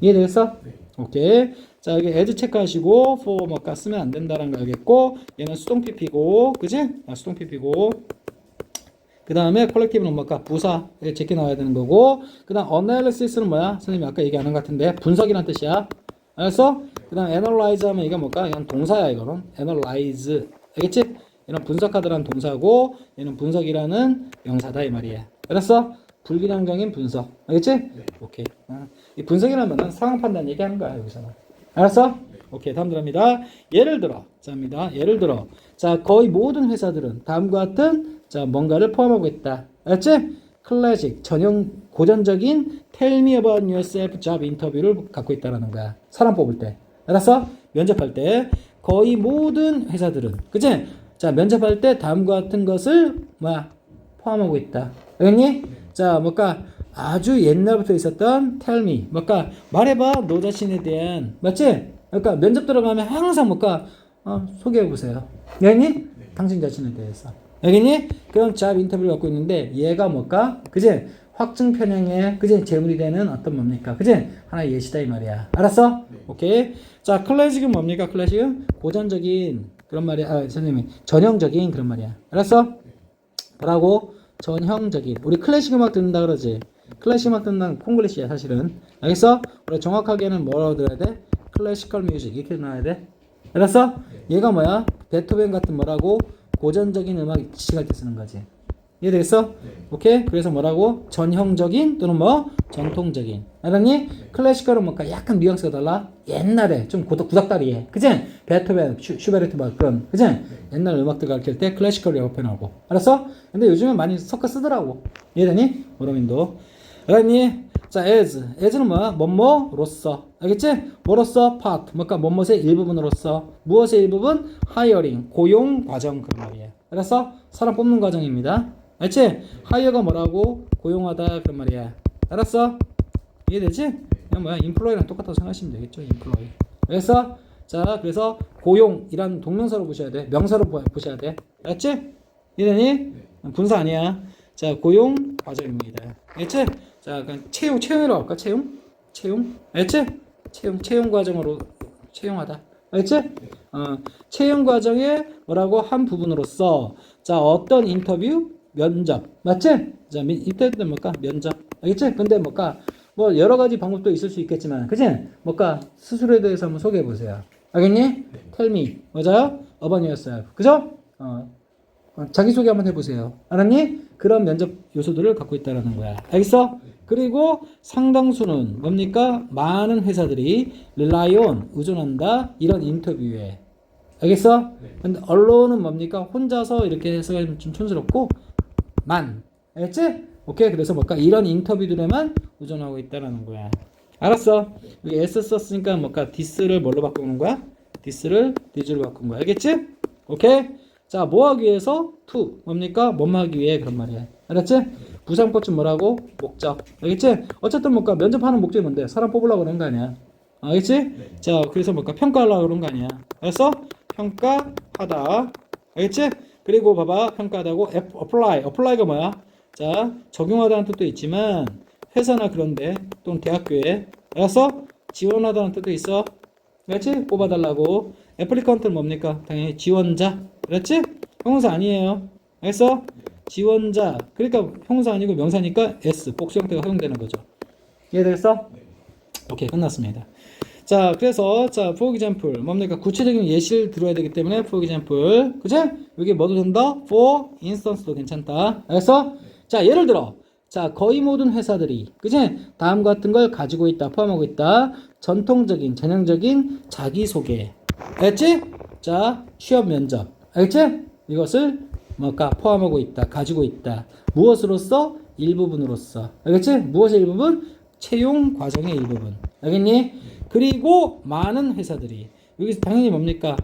이해되겠어? 오케이. 자, 여기 as 체크하시고 for 뭐가 쓰면 안 된다는 거 알겠고, 얘는 수동 PP고, 그지? 수동 PP고. 그 다음에 컬렉티브는 뭐까 부사에 제껴 나와야 되는 거고, 그 다음 analysis는 뭐야? 선생님이 아까 얘기 안 한 것 같은데 분석이란 뜻이야. 알았어? 그 다음 analyze 하면 이게 뭘까? 이건 동사야. 이거는 analyze. 알겠지? 얘는 분석하다라는 동사고, 얘는 분석이라는 명사다 이 말이야. 알았어? 불균형적인 분석. 알겠지? 오케이. 이 분석이라는 말은 상황 판단 얘기하는 거야 여기서는. 알았어? 오케이. 다음 들어갑니다. 예를 들어, 자입니다. 예를 들어, 자 거의 모든 회사들은 다음과 같은 자 뭔가를 포함하고 있다. 알았지? 클래식 전형 고전적인 Tell me about yourself job 인터뷰를 갖고 있다라는 거야. 사람 뽑을 때. 알았어? 면접할 때 거의 모든 회사들은, 그치? 자 면접할 때 다음과 같은 것을 포함하고 있다. 알겠니? 자 뭘까? 아주 옛날부터 있었던 tell me, 뭘까? 말해봐 너 자신에 대한. 맞지? 그러니까 면접 들어가면 항상 뭘까? 소개해보세요. 알겠니? 당신 자신에 대해서. 알겠니? 그런 잡 인터뷰를 갖고 있는데 얘가 뭘까? 그지? 확증 편향에 그지? 재물이 되는 어떤 뭡니까? 그지? 하나의 예시다 이 말이야. 알았어? 오케이. 자 클래식은 뭡니까? 클래식은 고전적인 그런 말이야. 선생님이 전형적인 그런 말이야. 알았어? 뭐라고? 전형적인. 우리 클래식 음악 듣는다 그러지? 클래식 음악 듣는 콩글리시야 사실은. 알겠어? 우리 정확하게는 뭐라고 들어야 돼? 클래시컬 뮤직 이렇게 나와야 돼. 알았어? 얘가 뭐야? 베토벤 같은 뭐라고? 고전적인 음악 지식할 때 쓰는 거지. 이해되겠어? 오케이? 그래서 뭐라고? 전형적인 또는 전통적인. 알았니? 클래시컬은 뭔가 약간 뉘앙스가 달라. 옛날에 좀 구닥다리에. 그치? 베토벤, 슈베르트 막 그런. 그치? 옛날 음악들 가르칠 때 클래시컬이라고 표현하고. 알았어? 근데 요즘엔 많이 섞어 쓰더라고. 이해되니? 원어민도. 알았니? 자, as는 뭐야? 뭐뭐로서. 알겠지? 뭐로서? part. 뭔가 뭐뭐의 일부분으로서. 무엇의 일부분? hiring. 고용 과정 그런 말이에요. 알았어? 사람 뽑는 과정입니다. 알지? hire가 뭐라고? 고용하다 그런 말이야. 알았어? 이해되지? 그냥 뭐야? employ랑 똑같다고 생각하시면 되겠죠? employ. 알았어? 자, 그래서 고용이란 동명사로 보셔야 돼. 명사로 보셔야 돼. 알았지? 이해되니? 분사 아니야. 자, 고용 과정입니다. 알겠지? 자, 그냥 채용이라고 할까? 채용? 알겠지? 채용 과정으로 채용하다. 알겠지? 채용 과정의 뭐라고? 한 부분으로서 자, 어떤 인터뷰? 면접. 맞지? 자, 인터뷰는 뭘까? 면접. 알겠지? 근데 뭘까? 뭐 여러 가지 방법도 있을 수 있겠지만, 그치? 뭘까? 스스로에 대해서 한번 소개해 보세요. 알겠니? Tell me. 맞아요? About yourself. 그죠? 자기소개 한번 해보세요. 알았니? 그런 면접 요소들을 갖고 있다는 거야. 알겠어? 그리고 상당수는 뭡니까? 많은 회사들이 rely on, 의존한다. 이런 인터뷰에. 알겠어? 근데 언론은 뭡니까? 혼자서 이렇게 해석하면 좀 촌스럽고 알겠지? 오케이. 그래서 뭘까? 이런 인터뷰들에만 의존하고 있다는 거야. 알았어? 여기 S 썼으니까 뭘까? this를 뭘로 바꾸는 거야? this를 this로 바꾼 거야. 알겠지? 오케이? 자, 뭐 하기 위해서? to. 뭡니까? 뭐뭐 하기 위해. 그런 말이야. 알았지? 부사용법칙 뭐라고? 목적. 알겠지? 어쨌든 뭘까? 면접하는 목적이 뭔데? 사람 뽑으려고 그런 거 아니야. 알겠지? 자, 그래서 뭘까? 평가하려고 그런 거 아니야. 알았어? 평가하다. 알겠지? 그리고 봐봐. 평가하다고 apply가 뭐야? 자, 적용하다는 뜻도 있지만 회사나 그런데 또는 대학교에. 알았어? 지원하다는 뜻도 있어. 알겠지? 뽑아달라고. 애플리컨트는 뭡니까? 당연히 지원자. 그렇지? 형용사 아니에요. 알겠어? 지원자. 그러니까 형용사 아니고 명사니까 S. 복수 형태가 허용되는 거죠. 이해됐어? 오케이. 끝났습니다. 자, 그래서 자, for example 뭡니까? 구체적인 예시를 들어야 되기 때문에 for example. 그치? 여기 뭐도 된다? for instance도 괜찮다. 알겠어? 자, 예를 들어. 자, 거의 모든 회사들이, 그치? 다음 같은 걸 가지고 있다, 포함하고 있다. 전통적인, 전형적인 자기소개. 알겠지? 자, 취업 면접. 알겠지? 이것을 뭐가 포함하고 있다. 가지고 있다. 무엇으로서? 일부분으로서. 알겠지? 무엇의 일부분? 채용 과정의 일부분. 알겠니? 그리고 많은 회사들이 여기서 당연히 뭡니까?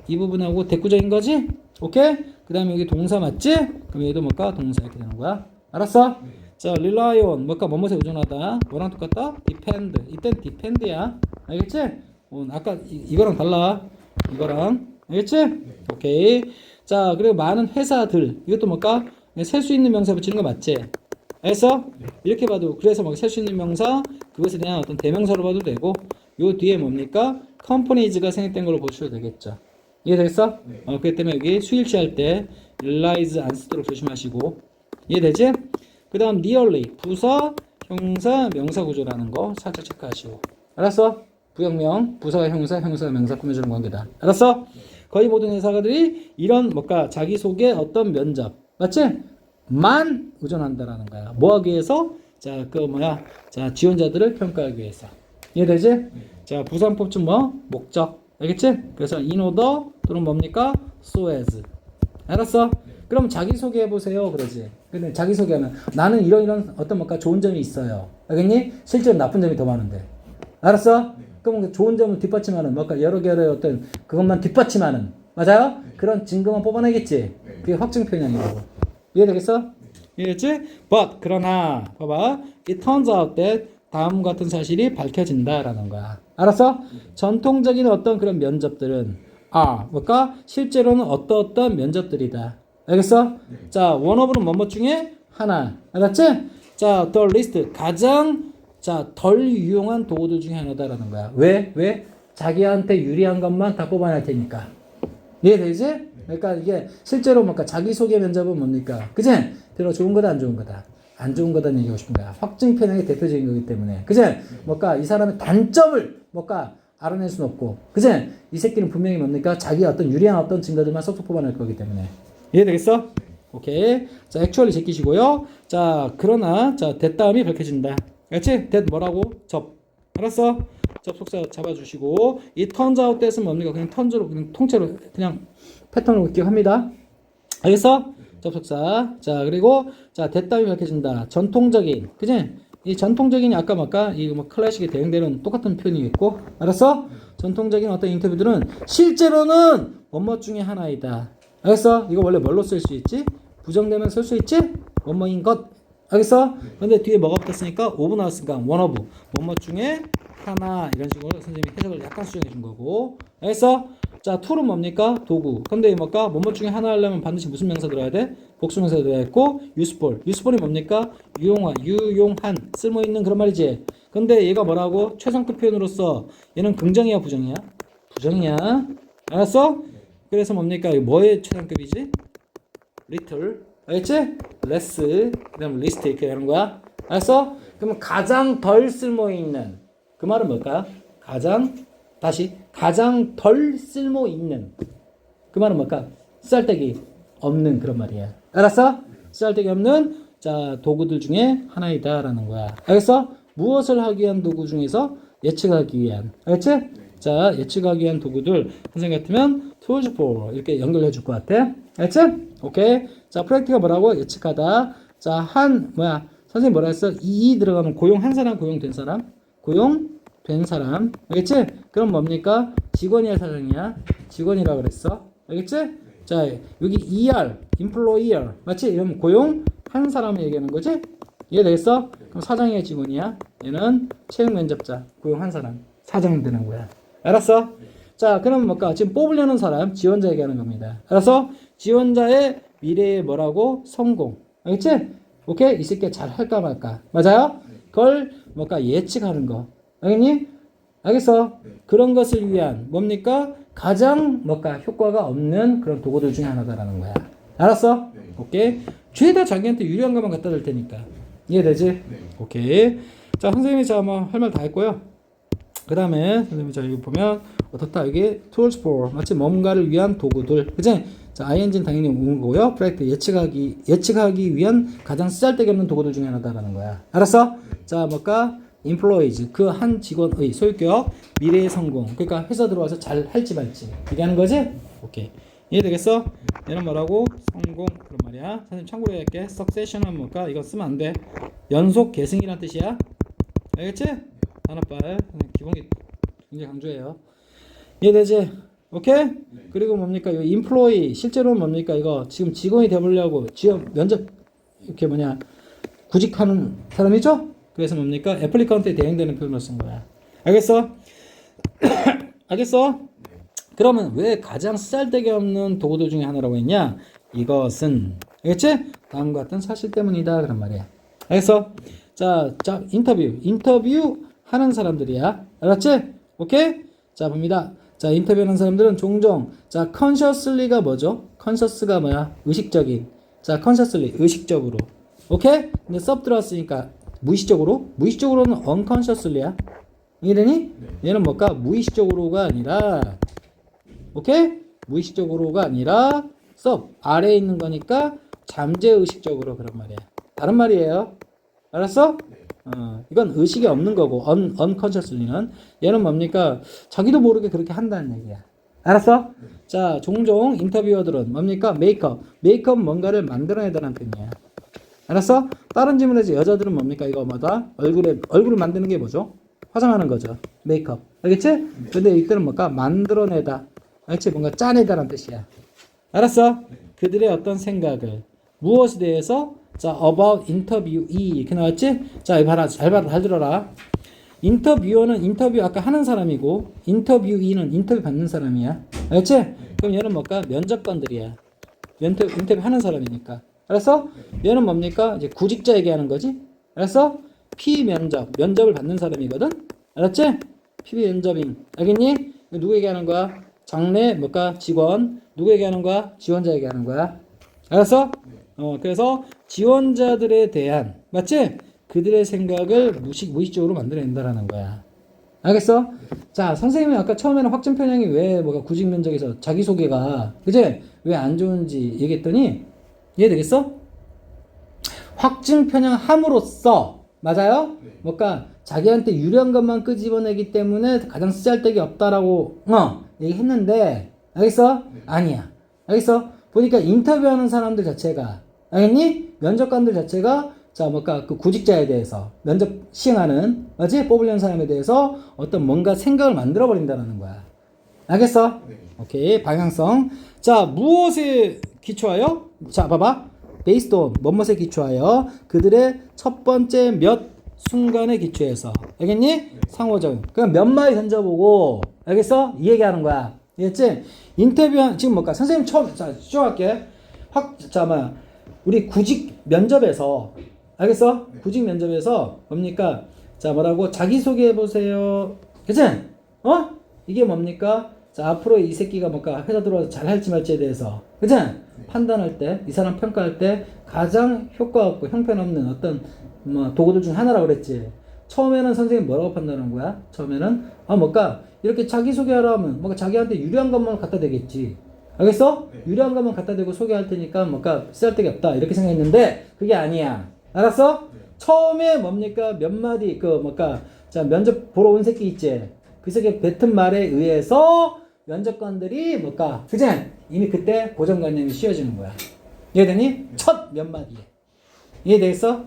이 부분하고 대꾸적인 거지? 오케이? 그 다음에 여기 동사 맞지? 그럼 얘도 뭘까? 동사 이렇게 되는 거야. 알았어? 자, rely on 뭘까? 뭐뭐에 의존하다. 뭐랑 똑같다? depend. 이땐 depend야. 알겠지? 아까 이거랑 달라. 이거랑. 알겠지? 오케이. 자, 그리고 많은 회사들. 이것도 뭘까? 셀 수 있는 명사 붙이는 거 맞지? 알겠어? 이렇게 봐도 그래서 뭐 셀 수 있는 명사 그것에 대한 어떤 대명사로 봐도 되고 요 뒤에 뭡니까? companies가 생략된 걸로 보셔도 되겠죠. 이해되겠어? 그렇기 때문에 여기 수일치 할 때 realize 안 쓰도록 조심하시고 이해되지? 그 다음 nearly 부사, 형사, 명사 구조라는 거 살짝 체크하시고 알았어? 부역명, 부사가 형사, 형사가 명사 꾸며주는 관계다. 알았어? 거의 모든 회사들이 이런 뭔가 자기소개 어떤 면접 맞지? 만 의존한다라는 거야. 뭐 하기 위해서? 자, 자, 지원자들을 평가하기 위해서. 이해되지? 자, 부산법칙 뭐? 목적. 알겠지? 그래서 in order 또는 뭡니까? so as. 알았어? 그럼 자기소개 해보세요. 그러지. 근데 자기소개하면 나는 이런 어떤 뭔가 좋은 점이 있어요. 알겠니? 실제로 나쁜 점이 더 많은데. 알았어? 그럼 좋은 점을 뒷받침하는 뭔가 여러 개의 어떤 그것만 뒷받침하는 맞아요? 그런 증거만 뽑아내겠지. 그게 확증 표현이 아니고. 이해되겠어? 이해됐지? But 그러나 봐봐. It turns out that 다음 같은 사실이 밝혀진다라는 거야. 알았어? 전통적인 어떤 그런 면접들은 뭘까? 실제로는 어떤 면접들이다. 알겠어? 자, 원어브는 뭐뭐 중에 하나. 알았지? 자, the list 가장 덜 유용한 도구들 중에 하나다라는 거야. 왜? 자기한테 유리한 것만 다 뽑아낼 테니까. 이해되지? 그러니까 이게 실제로 뭔가 자기소개 면접은 뭡니까? 그치? 들어 좋은 거다 안 좋은 거다? 안 좋은 거다는 얘기하고 싶은 거야. 확증 편향의 대표적인 거기 때문에. 그치? 뭔가 이 사람의 단점을 뭔가 알아낼 수는 없고. 그치? 이 새끼는 분명히 뭡니까? 자기 어떤 유리한 어떤 증거들만 쏙쏙 뽑아낼 거기 때문에. 이해되겠어? 오케이. 자, 액츄얼리 제끼시고요. 자, 그러나 됐다음이 밝혀진다. 그렇지? that 뭐라고? 알았어? 접속사 잡아주시고 이 turns out that은 뭡니까? 그냥 턴즈로 그냥 통째로 그냥 패턴으로 기억합니다. 알겠어? 접속사. 자, 그리고 됐다음이 밝혀진다. 전통적인. 그지? 이 전통적인 아까 이 클래식에 대응되는 똑같은 표현이겠고. 알았어? 전통적인 어떤 인터뷰들은 실제로는 원머 중에 하나이다. 알겠어? 이거 원래 뭘로 쓸 수 있지? 부정되면 쓸 수 있지? 원머인 것. 알겠어? 근데 뒤에 뭐가 붙었으니까 오브 나왔으니까 원어브. 원머 중에 하나 이런 식으로 선생님이 해석을 약간 수정해 준 거고. 알겠어? 자, 툴은 뭡니까? 도구. 근데 뭘까? 뭐뭐 중에 하나 하려면 반드시 무슨 명사 들어야 돼? 복수명사 들어야 있고 useful. useful이 뭡니까? 유용한, 쓸모있는 그런 말이지. 근데 얘가 뭐라고? 최상급 표현으로서 얘는 긍정이야, 부정이야? 부정이야. 알았어? 그래서 뭡니까? 뭐의 최상급이지? little. 알겠지? less. 그 다음 least 이렇게 되는 거야. 알았어? 그러면 가장 덜 쓸모있는. 그 말은 뭘까? 가장 덜 쓸모 있는. 그 말은 뭘까? 쓸데기 없는 그런 말이야. 알았어? 쓸데기 없는 도구들 중에 하나이다라는 거야. 알겠어? 무엇을 하기 위한 도구 중에서 예측하기 위한. 알겠지? 자, 예측하기 위한 도구들 선생님 같으면 tools for 이렇게 연결해 줄 것 같아. 알겠지? 오케이. 자, 프랙티가 뭐라고? 예측하다. 자, 선생님 뭐라 했어? 이 들어가면 고용한 사람, 고용된 사람? 고용된 사람. 알겠지? 그럼 뭡니까? 직원이야, 사장이야? 직원이라고 그랬어. 알겠지? 자, 여기 ER, employer. 맞지? 이러면 고용한 사람을 얘기하는 거지? 이해되겠어? 그럼 사장이야, 직원이야? 얘는 채용 면접자, 고용한 사람. 사장 되는 거야. 알았어? 자, 그럼 뭘까? 지금 뽑으려는 사람, 지원자 얘기하는 겁니다. 알았어? 지원자의 미래의 뭐라고? 성공. 알겠지? 오케이? 이 새끼가 잘 할까 말까. 맞아요? 그걸 예측하는 거. 알겠니? 알겠어? 그런 것을 위한 뭡니까? 가장 효과가 없는 그런 도구들 중에 하나다라는 거야. 알았어? 오케이? 죄다 자기한테 유리한 것만 갖다 줄 테니까. 이해되지? 오케이. 자, 선생님이 할 말 다 했고요. 그 다음에 선생님이 여기 보면 어떻다? 여기 tools for 마치 뭔가를 위한 도구들. 그치? 자, ing는 당연히 온 거고요. 프로젝트 예측하기 위한 가장 쓰잘데기 없는 도구들 중에 하나다라는 거야. 알았어? 자, employees 그 한 직원의 소유격 미래의 성공 그러니까 회사 들어와서 잘 할지 말지 얘기하는 거지? 오케이 이해되겠어? 얘는 뭐라고? 성공 그런 말이야. 선생님 참고로 할게. succession은 뭘까? 이거 쓰면 안 돼. 연속 계승이란 뜻이야. 알겠지? 단어빨 기본기 굉장히 강조해요. 이해되지? 오케이? 그리고 뭡니까? 이 employee 실제로는 뭡니까? 이거 지금 직원이 되보려고 지원 면접 이렇게 뭐냐 구직하는 사람이죠? 그래서 뭡니까? 애플리컨트에 대행되는 표현을 쓴 거야. 알겠어? 알겠어? 그러면 왜 가장 쓰잘데기 없는 도구들 중에 하나라고 했냐? 이것은 알겠지? 다음과 같은 사실 때문이다 그런 말이야. 알겠어? 자 인터뷰 하는 사람들이야. 알았지? 오케이? 자 봅니다. 자 인터뷰하는 사람들은 종종 자 consciously가 뭐죠? conscious가 뭐야? 의식적인. 자 consciously 의식적으로. 오케이? 근데 sub 들어왔으니까 무의식적으로는 unconsciously야. 이해되니? 얘는 뭘까? 무의식적으로가 아니라 오케이? 무의식적으로가 아니라 sub 아래에 있는 거니까 잠재의식적으로 그런 말이야. 다른 말이에요. 알았어? 이건 의식이 없는 거고 unconsciously는 얘는 뭡니까? 자기도 모르게 그렇게 한다는 얘기야. 알았어? 자 종종 인터뷰어들은 뭡니까? 메이크업 뭔가를 만들어내다는 뜻이야. 알았어? 다른 질문에서 여자들은 뭡니까? 이거 뭐다? 얼굴을 만드는 게 뭐죠? 화장하는 거죠. 메이크업. 알겠지? 근데 이때는 뭘까? 만들어내다. 알겠지? 뭔가 짜내다라는 뜻이야. 알았어? 그들의 어떤 생각을 무엇에 대해서 자 about interviewee 이렇게 나왔지? 자 봐라 잘 들어라. 인터뷰어는 인터뷰 아까 하는 사람이고 인터뷰이는 인터뷰 받는 사람이야. 알겠지? 그럼 얘는 뭘까? 면접관들이야. 인터뷰 하는 사람이니까. 알았어? 얘는 뭡니까? 이제 구직자 얘기하는 거지? 알았어? 면접을 받는 사람이거든? 알았지? 면접인. 알겠니? 누구 얘기하는 거야? 장래, 직원. 누구 얘기하는 거야? 지원자 얘기하는 거야. 알았어? 그래서 지원자들에 대한, 맞지? 그들의 생각을 무의식적으로 만들어낸다라는 거야. 알겠어? 자, 선생님이 아까 처음에는 확증 편향이 왜 구직 면접에서 자기소개가, 그제? 왜 안 좋은지 얘기했더니, 이해되겠어? 확증 편향함으로써 맞아요? 자기한테 유리한 것만 끄집어내기 때문에 가장 쓰잘데기 없다라고 얘기했는데 알겠어? 아니야. 알겠어? 보니까 인터뷰하는 사람들 자체가 알겠니? 면접관들 자체가 그 구직자에 대해서 면접 시행하는 맞지? 뽑으려는 사람에 대해서 어떤 뭔가 생각을 만들어 버린다는 거야. 알겠어? 오케이. 방향성. 자, 무엇에 기초하여? 자, 봐봐. based on 뭐뭐에 기초하여 그들의 첫 번째 몇 순간에 기초해서 알겠니? 상호적인. 그럼 몇 마디 던져보고 알겠어? 이 얘기하는 거야. 알겠지? 인터뷰 지금 선생님 처음 시작할게. 우리 구직 면접에서 알겠어? 구직 면접에서 뭡니까? 자 뭐라고? 자기소개해 보세요. 그치? 이게 뭡니까? 자 앞으로 이 새끼가 회사 들어와서 잘할지 말지에 대해서 그치? 판단할 때 이 사람 평가할 때 가장 효과 없고 형편없는 어떤 도구들 중 하나라고 그랬지. 처음에는 선생님 뭐라고 판단한 거야? 처음에는 이렇게 자기소개하라 하면 자기한테 유리한 것만 갖다 대겠지. 알겠어? 유리한 것만 갖다 대고 소개할 테니까 쓸데기 없다 이렇게 생각했는데 그게 아니야. 알았어? 처음에 몇 마디 자 면접 보러 온 새끼 있지. 그 새끼 뱉은 말에 의해서 면접관들이 그지? 이미 그때 고정관념이 씌워지는 거야. 이해되니? 첫 몇 마디에. 이해되겠어?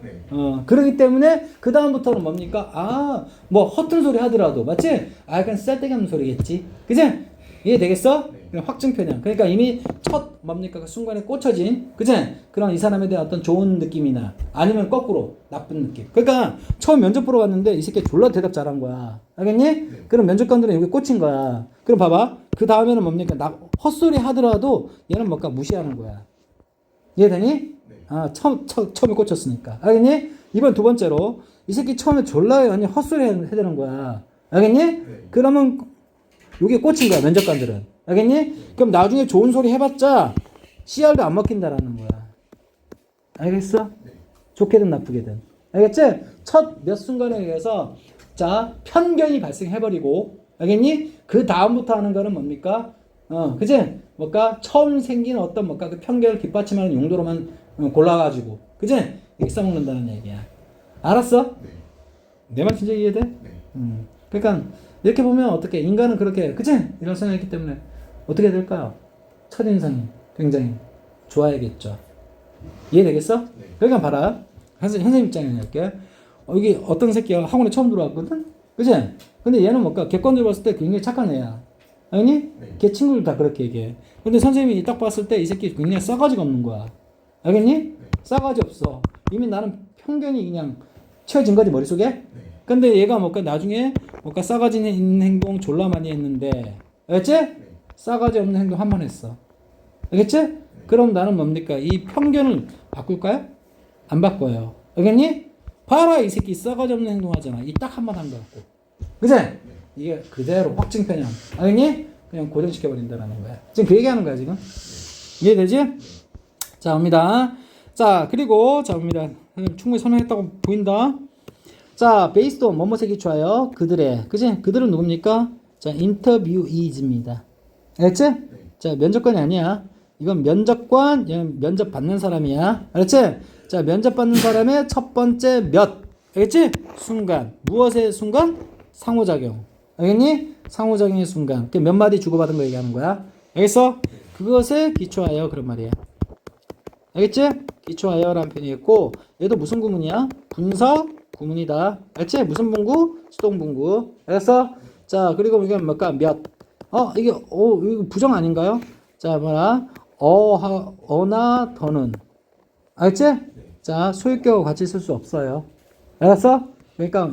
그러기 때문에 그 다음부터는 허튼 소리 하더라도 맞지? 약간 쓸데기 없는 소리겠지. 그지? 이해되겠어? 확증 편향. 그러니까 이미 첫 그 순간에 꽂혀진 그지? 그런 이 사람에 대한 어떤 좋은 느낌이나 아니면 거꾸로 나쁜 느낌. 그러니까 처음 면접 보러 갔는데 이 새끼 졸라 대답 잘한 거야. 알겠니? 그럼 면접관들은 여기 꽂힌 거야. 그럼 봐봐. 그 다음에는 헛소리 하더라도 얘는 무시하는 거야. 이해되니? 처음에 꽂혔으니까. 알겠니? 이번 두 번째로 이 새끼 처음에 졸라 헛소리 해야 되는 거야. 알겠니? 그러면 여기에 꽂힌 거야, 면접관들은. 알겠니? 그럼 나중에 좋은 소리 해봤자 CR도 안 먹힌다라는 거야. 알겠어? 좋게든 나쁘게든. 알겠지? 첫 몇 순간에 의해서 편견이 발생해버리고 알겠니? 그 다음부터 하는 거는 뭡니까? 그지? 처음 생긴 어떤 그 편견을 뒷받침하는 용도로만 골라가지고 그지? 이렇게 써먹는다는 얘기야. 알았어? 내 말 진짜 이해돼? 그러니까 이렇게 보면 어떻게 인간은 그렇게 그치? 이런 생각했기 때문에 어떻게 될까요? 첫인상이 굉장히 좋아야겠죠. 이해되겠어? 그러니까 봐라. 선생님 입장에 할게. 여기 어떤 새끼가 학원에 처음 들어왔거든? 그치? 근데 얘는 뭔가 객관적으로 봤을 때 굉장히 착한 애야. 알겠니? 걔 친구들 다 그렇게 얘기해. 근데 선생님이 딱 봤을 때 이 새끼 굉장히 싸가지가 없는 거야. 알겠니? 싸가지 없어. 이미 나는 편견이 그냥 채워진 거지 머릿속에? 근데 얘가 뭔가 나중에 뭔가 싸가지 있는 행동 졸라 많이 했는데 알겠지? 싸가지 없는 행동 한 번 했어. 알겠지? 그럼 나는 뭡니까? 이 편견을 바꿀까요? 안 바꿔요. 알겠니? 봐라 이 새끼 싸가지 없는 행동 하잖아. 이 딱 한 번 한 거 같고. 그치? 이게 그대로 확증 편향. 알겠니? 그냥 고정시켜버린다라는 거야. 지금 그 얘기하는 거야 지금. 이해되지? 자 옵니다. 자 그리고 자 옵니다. 충분히 설명했다고 보인다. 자 based on 뭐뭐에 기초하여 그들의 그치? 그들은 누굽니까? 자 interviewees입니다. 알겠지? 자 면접관이 아니야. 이건 면접관, 면접 받는 사람이야. 알았지? 자, 면접 받는 사람의 첫 번째 몇. 알겠지? 순간. 무엇의 순간? 상호작용. 알겠니? 상호작용의 순간. 몇 마디 주고받은 거 얘기하는 거야. 알겠어? 그것에 기초하여 그런 말이야. 알겠지? 기초하여라는 표현이 있고, 얘도 무슨 구문이야? 분사 구문이다. 알겠지? 무슨 분구? 수동분구. 알겠어? 자, 그리고 이게 뭘까? 몇. 이게 부정 아닌가요? 자, 뭐라? 어나 더는. 알겠지? 자, 소유격하고 같이 쓸 수 없어요. 알았어? 그러니까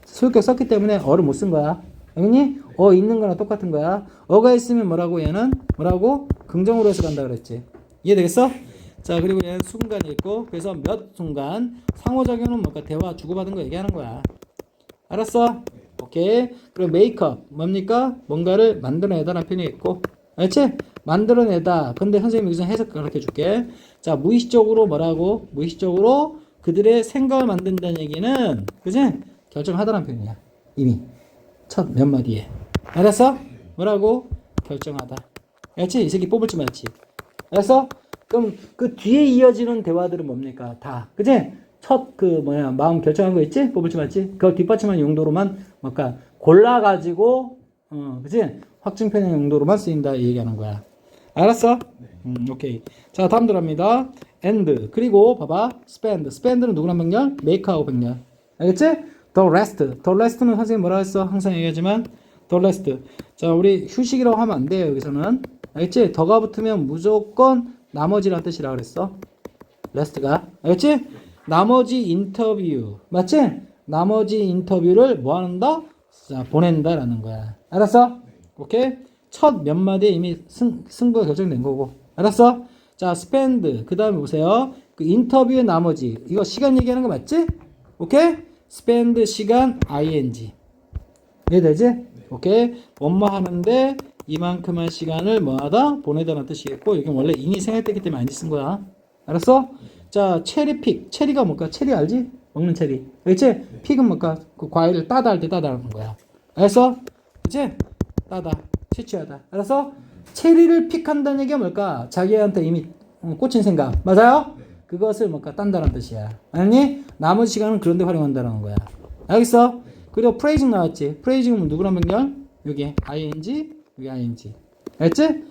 소유격 썼기 때문에 어를 못 쓴 거야. 알겠니? 있는 거랑 똑같은 거야. 어가 있으면 뭐라고 얘는? 뭐라고? 긍정으로 해서 간다 그랬지. 이해되겠어? 자, 그리고 얘는 순간이 있고 그래서 몇 순간 상호작용은 뭔가 대화 주고받은 거 얘기하는 거야. 알았어? 오케이. 그리고 메이크업 뭡니까? 뭔가를 만들어내다라는 표현이 있고 알겠지? 만들어내다. 근데 선생님이 여기서 해석 가르쳐 줄게. 자, 무의식적으로 뭐라고? 무의식적으로 그들의 생각을 만든다는 얘기는, 그지? 결정하다라는 표현이야. 이미. 첫 몇 마디에. 알았어? 뭐라고? 결정하다. 알았지? 이 새끼 뽑을지 말지. 알았어? 그럼 그 뒤에 이어지는 대화들은 뭡니까? 다. 그지? 첫 마음 결정한 거 있지? 뽑을지 말지? 그걸 뒷받침하는 용도로만, 뭔가 골라가지고, 그지? 확증 편향 용도로만 쓰인다 이 얘기하는 거야. 알았어? 오케이. 자 다음 들어갑니다. and 그리고 봐봐 spend. spend는 누구랑 병렬? make하고 병렬. 알겠지? the rest는 선생님 뭐라 했어? 항상 얘기하지만 the rest. 자 우리 휴식이라고 하면 안 돼요 여기서는. 알겠지? 더가 붙으면 무조건 나머지란 뜻이라 그랬어. rest가. 알겠지? 나머지 인터뷰. 맞지? 나머지 인터뷰를 뭐 한다? 자 보낸다라는 거야. 알았어? 오케이? 첫 몇 마디에 이미 승부가 결정된 거고. 알았어? 자, spend. 그 다음에 보세요. 그 인터뷰의 나머지. 이거 시간 얘기하는 거 맞지? 오케이? spend 시간 ing. 이해되지? 오케이? 뭐뭐 하는데 이만큼의 시간을 뭐하다? 보내다라는 뜻이겠고, 여기 원래 인이 생략됐기 때문에 안 쓴 거야. 알았어? 자, 체리픽. 체리가 뭘까? 체리 알지? 먹는 체리. 알겠지? 픽은 뭘까? 그 과일을 따다 할 때 따다라는 거야. 알았어? 그치? 따다. 채취하다. 알았어? 체리를 픽한다는 얘기가 뭘까? 자기한테 이미 꽂힌 생각. 맞아요? 그것을 뭘까? 딴다는 뜻이야. 아니? 남은 시간은 그런 데 활용한다는 거야. 알겠어? 그리고 praising 나왔지? praising은 누구랑 병렬? 여기 ing, 여기 ing. 알겠지?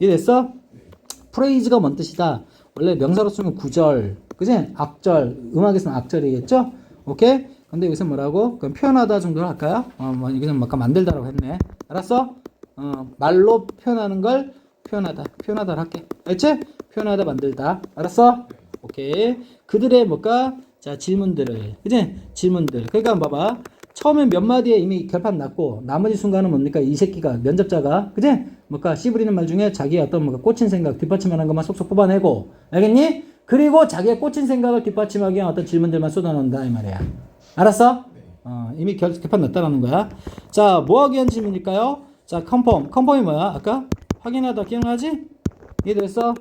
이해됐어? praise가 뭔 뜻이다? 원래 명사로 쓰면 구절, 그지? 악절, 음악에서는 악절이겠죠? 오케이? 근데 여기서 뭐라고? 그럼 표현하다 정도로 할까요? 여기서 막 만들다라고 했네. 알았어? 말로 표현하는 걸 표현하다 할게. 알겠지? 표현하다 만들다. 알았어? 오케이. 그들의 뭘까? 자, 질문들을. 그지? 질문들. 그러니까 봐봐. 처음에 몇 마디에 이미 결판 났고, 나머지 순간은 뭡니까? 이 새끼가, 면접자가, 그지? 뭘까? 씨부리는 말 중에 자기의 어떤 뭔가 꽂힌 생각, 뒷받침하는 것만 쏙쏙 뽑아내고, 알겠니? 그리고 자기의 꽂힌 생각을 뒷받침하기 위한 어떤 질문들만 쏟아놓는다, 이 말이야. 알았어? 이미 결판 났다라는 거야. 자, 뭐 하기 위한 질문일까요? 자, 컨펌이 뭐야? 아까? 확인하다 기억나지? 이해됐어?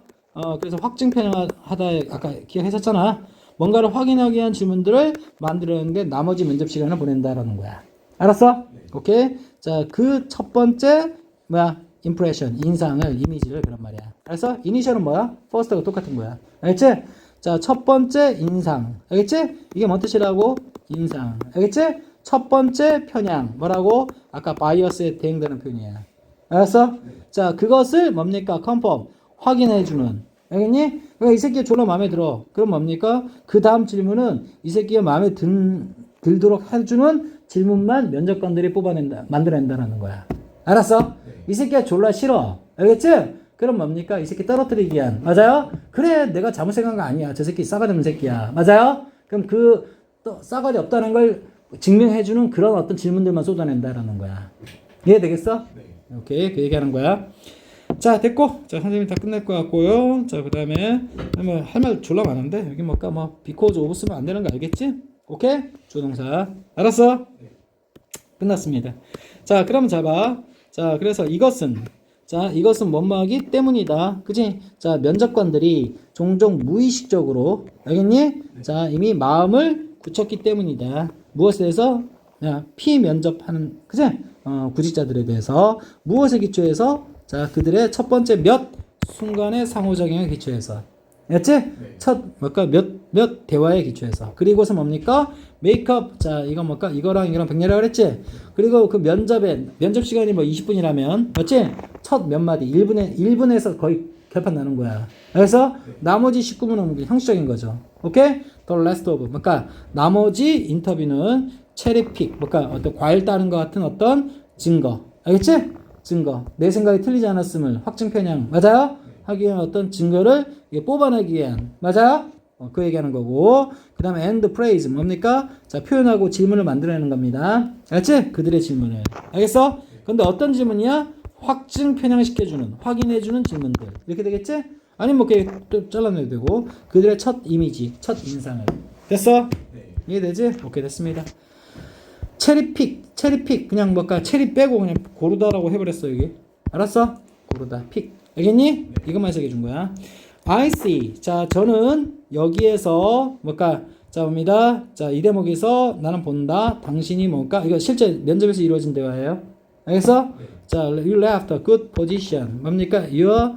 그래서 확증 편향하다 아까 기억했었잖아. 뭔가를 확인하기 위한 질문들을 만들어내는데 나머지 면접 시간을 보낸다라는 거야. 알았어? 오케이? 자, 그 첫 번째 뭐야? 인프레션, 인상을, 이미지를 그런 말이야. 알았어? 이니셜은 뭐야? 퍼스트가 똑같은 거야. 알겠지? 자, 첫 번째 인상. 알겠지? 이게 뭔 뜻이라고? 인상. 알겠지? 첫 번째 편향. 뭐라고? 아까 바이어스에 대응되는 표현이야. 알았어? 자, 그것을 뭡니까? 컨펌. 확인해주는. 알겠니? 그러니까 이 새끼가 졸라 마음에 들어. 그럼 뭡니까? 그 다음 질문은 이 새끼가 마음에 들도록 해주는 질문만 면접관들이 만들어낸다는 거야. 알았어? 이 새끼가 졸라 싫어. 알겠지? 그럼 뭡니까? 이 새끼 떨어뜨리기 위한. 맞아요? 그래, 내가 잘못 생각한 거 아니야. 저 새끼 싸가지 없는 새끼야. 맞아요? 그럼 싸가지 없다는 걸 증명해주는 그런 어떤 질문들만 쏟아낸다라는 거야. 이해되겠어? 네. 오케이, 그 얘기하는 거야. 자, 됐고. 자, 선생님이 다 끝낼 것 같고요. 자, 그 다음에 할 말 졸라 많은데 여기 뭘까? because of 쓰면 안 되는 거 알겠지? 오케이? 주동사. 알았어? 네. 끝났습니다. 자, 그럼 잘 봐. 자, 그래서 이것은 뭐뭐하기 때문이다. 그치? 자, 면접관들이 종종 무의식적으로, 알겠니? 네. 자, 이미 마음을 굳혔기 때문이다. 무엇에 대해서? 피면접하는, 그치? 구직자들에 대해서. 무엇에 기초해서? 자, 그들의 첫 번째 몇 순간의 상호작용에 기초해서. 알겠지? 네. 몇 대화에 기초해서. 그리고서 뭡니까? 메이크업. 자, 이거 뭘까? 이거랑 백렬이라고 그랬지? 그리고 그 면접 시간이 20분이라면, 맞지? 첫 몇 마디, 1분에서 거의 결판 나는 거야. 그래서 나머지 19분은 형식적인 거죠. 오케이? The rest of. 그러니까 나머지 인터뷰는 체리픽. 그러니까 어떤 과일 따는 것 같은 어떤 증거. 알겠지? 증거. 내 생각이 틀리지 않았음을 확증 편향. 맞아요? 하기 위한 어떤 증거를 뽑아내기 위한. 맞아요? 그 얘기하는 거고. 그 다음에 and praise. 뭡니까? 자, 표현하고 질문을 만들어내는 겁니다. 알겠지? 그들의 질문을. 알겠어? 근데 어떤 질문이야? 확증 편향시켜주는, 확인해주는 질문들. 이렇게 되겠지? 아니면 이렇게 또 잘라내도 되고. 그들의 첫 이미지, 첫 인상을. 됐어? 네. 이해되지? 오케이, 됐습니다. 체리픽. 그냥 체리 빼고 그냥 고르다라고 해버렸어, 여기. 알았어? 고르다. 픽. 알겠니? 네. 이것만 해석해 준 거야. I see. 자, 저는 여기에서 자, 봅니다. 자, 이 대목에서 나는 본다. 당신이 이거 실제 면접에서 이루어진 대화예요. 알겠어? 네. 자, you left a good position. 뭡니까? Your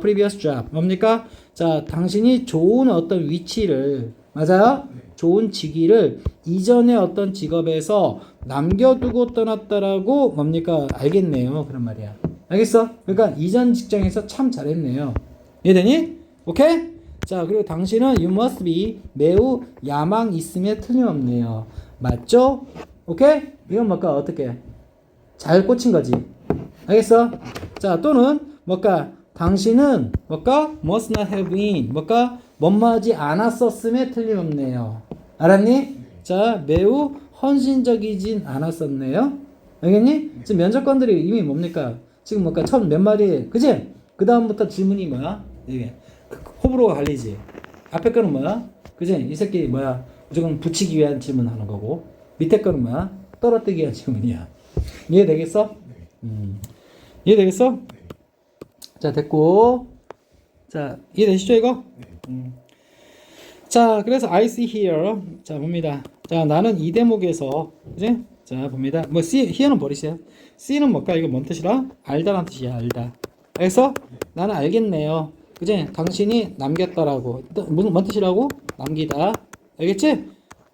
previous job. 뭡니까? 자, 당신이 좋은 어떤 위치를, 맞아요? 네. 좋은 직위를 이전의 어떤 직업에서 남겨두고 떠났다라고 뭡니까? 알겠네요. 그런 말이야. 알겠어? 그러니까 이전 직장에서 참 잘했네요. 이해되니? 오케이? 자, 그리고 당신은 you must be 매우 야망 있음에 틀림없네요. 맞죠? 오케이? 이건 어떻게? 잘 꽂힌 거지. 알겠어? 자, 또는 당신은 must not have been 뭐뭐하지 않았었음에 틀림없네요. 알았니? 자, 매우 헌신적이진 않았었네요. 알겠니? 지금 면접관들이 이미 지금 첫 몇 마디, 그지? 그 다음부터 질문이 뭐야? 이게 호불호가 갈리지. 앞에 거는 뭐야? 그지? 이 새끼 무조건 붙이기 위한 질문하는 거고, 밑에 거는 뭐야? 떨어뜨리기 위한 질문이야. 이해되겠어? 이해되겠어? 자, 됐고. 자, 이해되시죠, 이거? 자, 그래서 I see here. 자, 봅니다. 자, 나는 이 대목에서, 그지? 자, 봅니다. here는 버리세요. C는 이거 뭔 뜻이라? 알다란 뜻이야, 알다. 그래서 나는 알겠네요. 그지? 당신이 남겼더라고. 뭔 뜻이라고? 남기다. 알겠지?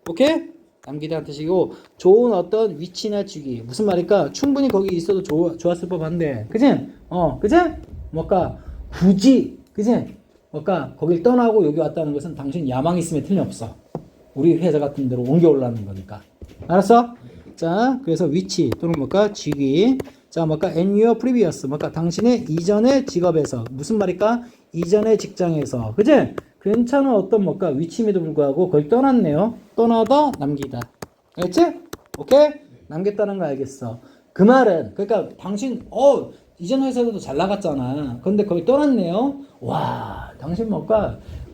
오케이? 남기다는 뜻이고, 좋은 어떤 위치나 직위. 무슨 말일까? 충분히 거기 있어도 좋았을 법한데. 그지? 그지? 굳이, 그지? 거길 떠나고 여기 왔다는 것은 당신 야망이 있음에 틀림없어. 우리 회사 같은 데로 옮겨 올라는 거니까. 알았어? 자, 그래서 위치 또는 직위. 자, and your previous. 당신의 이전의 직업에서. 무슨 말일까? 이전의 직장에서. 그지? 괜찮은 어떤 위치임에도 불구하고 거길 떠났네요. 떠나다, 남기다. 알겠지? 오케이? 남겼다는 거 알겠어. 그 말은, 그러니까 당신, 이전 회사도 잘 나갔잖아. 근데 거기 떠났네요. 와, 당신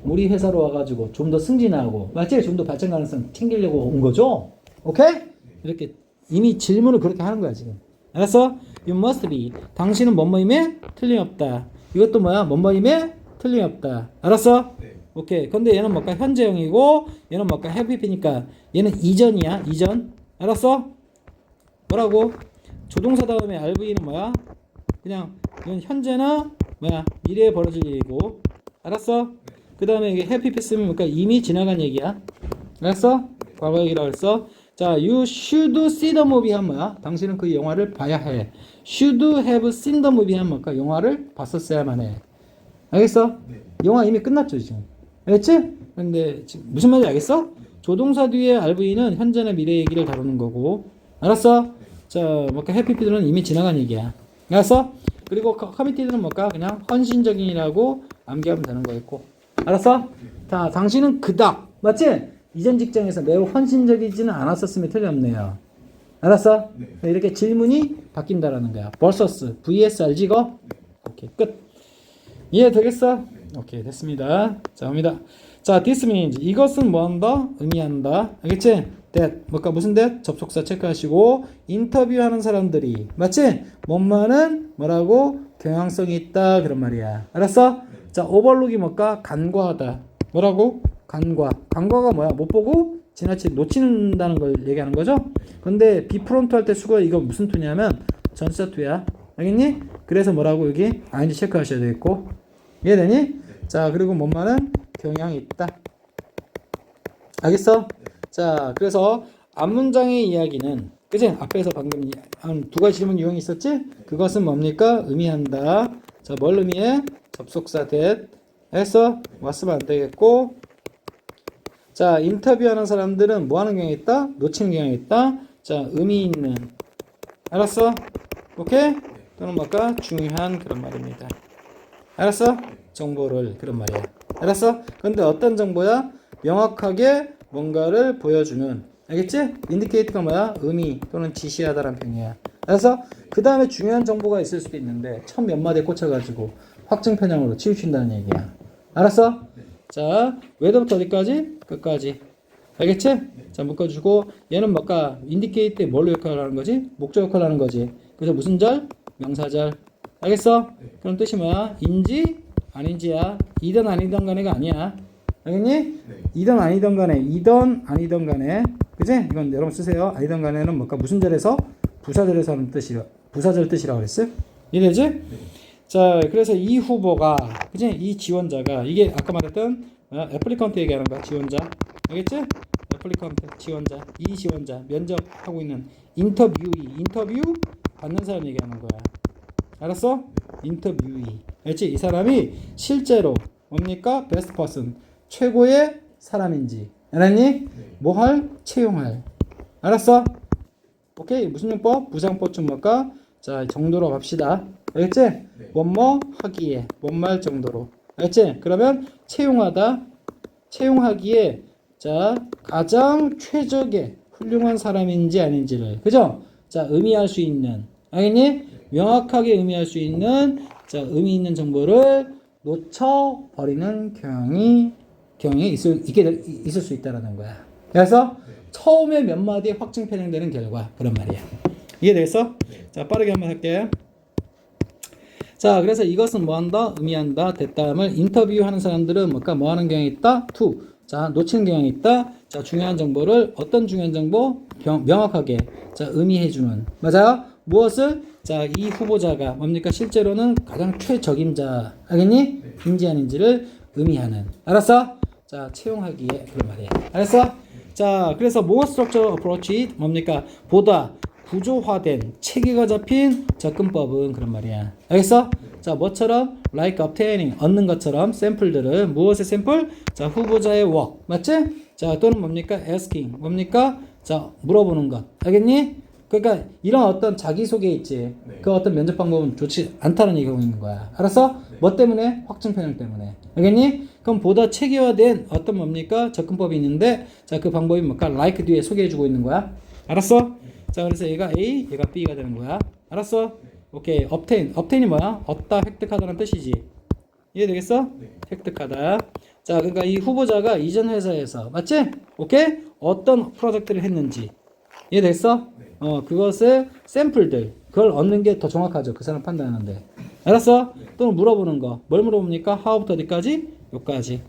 우리 회사로 와가지고 좀 더 승진하고, 맞지? 좀 더 발전 가능성 챙기려고 온 거죠? 오케이? 이렇게 이미 질문을 그렇게 하는 거야, 지금. 알았어? You must be. 당신은 뭐뭐임에 틀림없다. 이것도 뭐뭐임에 틀림없다. 알았어? 네. 오케이. 근데 얘는 현재형이고, 얘는 have-be니까 얘는 이전이야, 이전. 알았어? 뭐라고? 조동사 다음에 RV는 뭐야? 그냥 이건 현재나 미래에 벌어질 일이고. 알았어? 네. 그 다음에 이게 have pass면 뭔가 이미 지나간 얘기야. 알았어? 과거 얘기라고 했어. 자, you should see the movie 하면 뭐야? 당신은 그 영화를 봐야 해. should have seen the movie 하면 뭔가 영화를 봤었어야만 해. 알겠어? 영화 이미 끝났죠, 지금. 알겠지? 근데 지금 무슨 말인지 알겠어? 조동사 뒤에 RV는 현재나 미래 얘기를 다루는 거고. 알았어? 자, 뭔가 해피피드는 이미 지나간 얘기야. 알았어? 그리고 커미티드는 뭘까? 그냥 헌신적인이라고 암기하면 되는 거였고. 알았어? 자, 당신은 그닥. 맞지? 이전 직장에서 매우 헌신적이지는 않았었으면 틀림없네요. 알았어? 네. 이렇게 질문이 바뀐다라는 거야. versus, vs 알지 이거? 오케이, 끝. 이해되겠어? 오케이, 됐습니다. 자, 갑니다. 자, this means. 이것은 뭐 한다? 의미한다. 알겠지? that. 뭘까? 무슨 that? 접속사 체크하시고, 인터뷰하는 사람들이. 맞지? 뭔말은 뭐라고? 경향성이 있다. 그런 말이야. 알았어? 자, 오버룩이 뭘까? 간과하다. 뭐라고? 간과. 간과가 뭐야? 못 보고 놓친다는 걸 얘기하는 거죠? 근데 비프론트 할 때 수거 이거 무슨 투냐면 전치사 투야. 알겠니? 그래서 뭐라고 여기 ing 체크하셔야 되겠고. 이해되니? 자, 그리고 뭔 말은 경향이 있다. 알겠어? 자, 그래서 앞문장의 이야기는 그치? 앞에서 방금 한 두 가지 질문 유형이 있었지? 그것은 뭡니까? 의미한다. 자, 뭘 의미해? 접속사 that. 해서 왔으면 안 되겠고. 자, 인터뷰하는 사람들은 뭐 하는 경향이 있다? 놓치는 경향이 있다. 자, 의미 있는. 알았어? 오케이? 또는 뭘까? 중요한 그런 말입니다. 알았어? 정보를 그런 말이야. 알았어? 근데 어떤 정보야? 명확하게 뭔가를 보여주는. 알겠지? 인디케이트가 뭐야? 의미 또는 지시하다라는 표현이야. 알았어? 그 다음에 중요한 정보가 있을 수도 있는데 첫 몇 마디에 꽂혀가지고 확증 편향으로 치우친다는 얘기야. 알았어? 자, where부터 어디까지? 끝까지. 알겠지? 자, 묶어주고 얘는 뭘까? 인디케이트에 뭘로 역할을 하는 거지? 목적 역할을 하는 거지. 그래서 무슨 절? 명사절. 알겠어? 그럼 뜻이 뭐야? 인지? 아닌지야. 이든 아니든 간에가 아니야. 알겠니? 이든 아니든 간에, 이든 아니든 간에. 그치? 이건 여러분 쓰세요. 아니든 간에는 뭘까? 무슨 절에서? 부사절에서 하는 뜻이라, 부사절 뜻이라고 그랬어요? 이해되지? 자, 그래서 이 후보가, 그치? 이 지원자가, 이게 아까 말했던 애플리컨트 얘기하는 거야, 지원자. 알겠지? 애플리컨트, 지원자. 이 지원자, 면접하고 있는 인터뷰 받는 사람 얘기하는 거야. 알았어? 인터뷰이. 알지? 이 사람이 실제로 뭡니까? 베스트 퍼슨. 최고의 사람인지. 알았니? 뭐 할? 채용할. 알았어? 오케이. 무슨 용법? 부장법 뭘까? 자, 정도로 갑시다. 알겠지? 뭐뭐 하기에. 뭔말 정도로. 알겠지? 그러면 채용하다. 채용하기에 자, 가장 최적의 훌륭한 사람인지 아닌지를. 그죠? 자, 의미할 수 있는. 알겠니? 명확하게 의미할 수 있는 자, 의미 있는 정보를 놓쳐버리는 경향이 있을 수 있다는 거야. 그래서 처음에 몇 마디에 확증 편향되는 결과 그런 말이야. 이해되겠어? 자, 빠르게 한번 할게. 자, 그래서 이것은 뭐 한다? 의미한다. 됐다음을 인터뷰하는 사람들은 뭘까? 뭐 하는 경향이 있다? to. 자, 놓치는 경향이 있다. 자, 중요한 정보를 어떤 중요한 정보? 명확하게 자, 의미해주는. 맞아요? 무엇을? 자, 이 후보자가 뭡니까? 실제로는 가장 최적임자. 알겠니? 인지 아닌지를 의미하는. 알았어? 자, 채용하기에 그런 말이야. 알았어? 자, 그래서 more structural approach 뭡니까? 보다 구조화된 체계가 잡힌 접근법은 그런 말이야. 알겠어? 자, 뭐처럼? like obtaining 얻는 것처럼 샘플들은 무엇의 샘플? 자, 후보자의 work. 맞지? 자, 또는 뭡니까? asking. 뭡니까? 자, 물어보는 것. 알겠니? 그러니까 이런 어떤 자기소개 있지. 그 어떤 면접 방법은 좋지 않다는 얘기가 있는 거야. 알았어? 뭐 때문에? 확증 편향 때문에. 알겠니? 그럼 보다 체계화된 어떤 뭡니까? 접근법이 있는데 자, 그 방법이 뭘까? like 뒤에 소개해주고 있는 거야. 알았어? 자, 그래서 얘가 A, 얘가 B가 되는 거야. 알았어? 오케이. obtain이 뭐야? 얻다, 획득하다는 뜻이지. 이해되겠어? 획득하다. 자, 그러니까 이 후보자가 이전 회사에서 맞지? 오케이? 어떤 프로젝트를 했는지. 이해됐어? 그것의 샘플들. 그걸 얻는 게 더 정확하죠. 그 사람 판단하는데. 알았어? 또는 물어보는 거. 뭘 물어봅니까? how부터 어디까지? 요까지.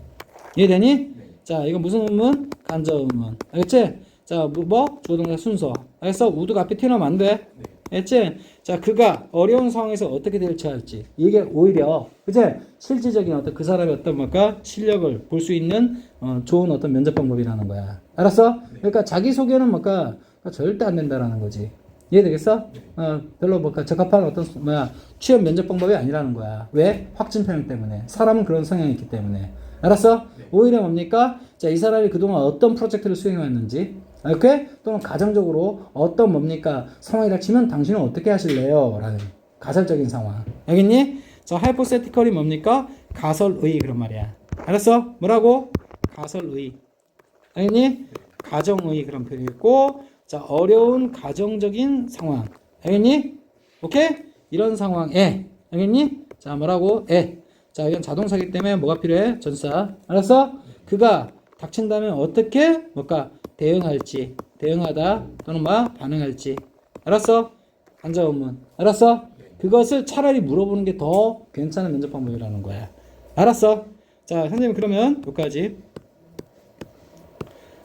이해되니? 자, 이거 무슨 의문? 간접 의문. 알겠지? 자, 뭐? 주어동사 순서. 알겠어? 우드가 앞에 튀어나오면 안 돼. 알지? 자, 그가 어려운 상황에서 어떻게 대처할지. 이게 오히려, 그제? 실질적인 어떤 그 사람의 어떤 뭔가 실력을 볼 수 있는 좋은 어떤 면접 방법이라는 거야. 알았어? 그러니까 자기소개는 뭔가 절대 안 된다라는 거지. 이해되겠어? 별로 뭔가 적합한 어떤, 취업 면접 방법이 아니라는 거야. 왜? 확진 편향 때문에. 사람은 그런 성향이 있기 때문에. 알았어? 오히려 뭡니까? 자, 이 사람이 그동안 어떤 프로젝트를 수행했는지, 이렇게 또는 가정적으로 어떤 뭡니까 상황이 닥치면 당신은 어떻게 하실래요? 라는 가설적인 상황. 알겠니? 자, 하이포세티컬이 뭡니까? 가설의 그런 말이야. 알았어? 뭐라고? 가설의. 알겠니? 가정의 그런 표현이 있고, 자, 어려운 가정적인 상황. 알겠니? 오케이? 이런 상황에. 알겠니? 자, 뭐라고? 자, 이건 자동사기 때문에 뭐가 필요해? 전사. 알았어? 그가 닥친다면 어떻게 뭘까 대응할지, 대응하다 또는 반응할지. 알았어? 관자원문. 알았어? 그것을 차라리 물어보는 게 더 괜찮은 면접 방법이라는 거야. 알았어? 자, 선생님 그러면 여기까지.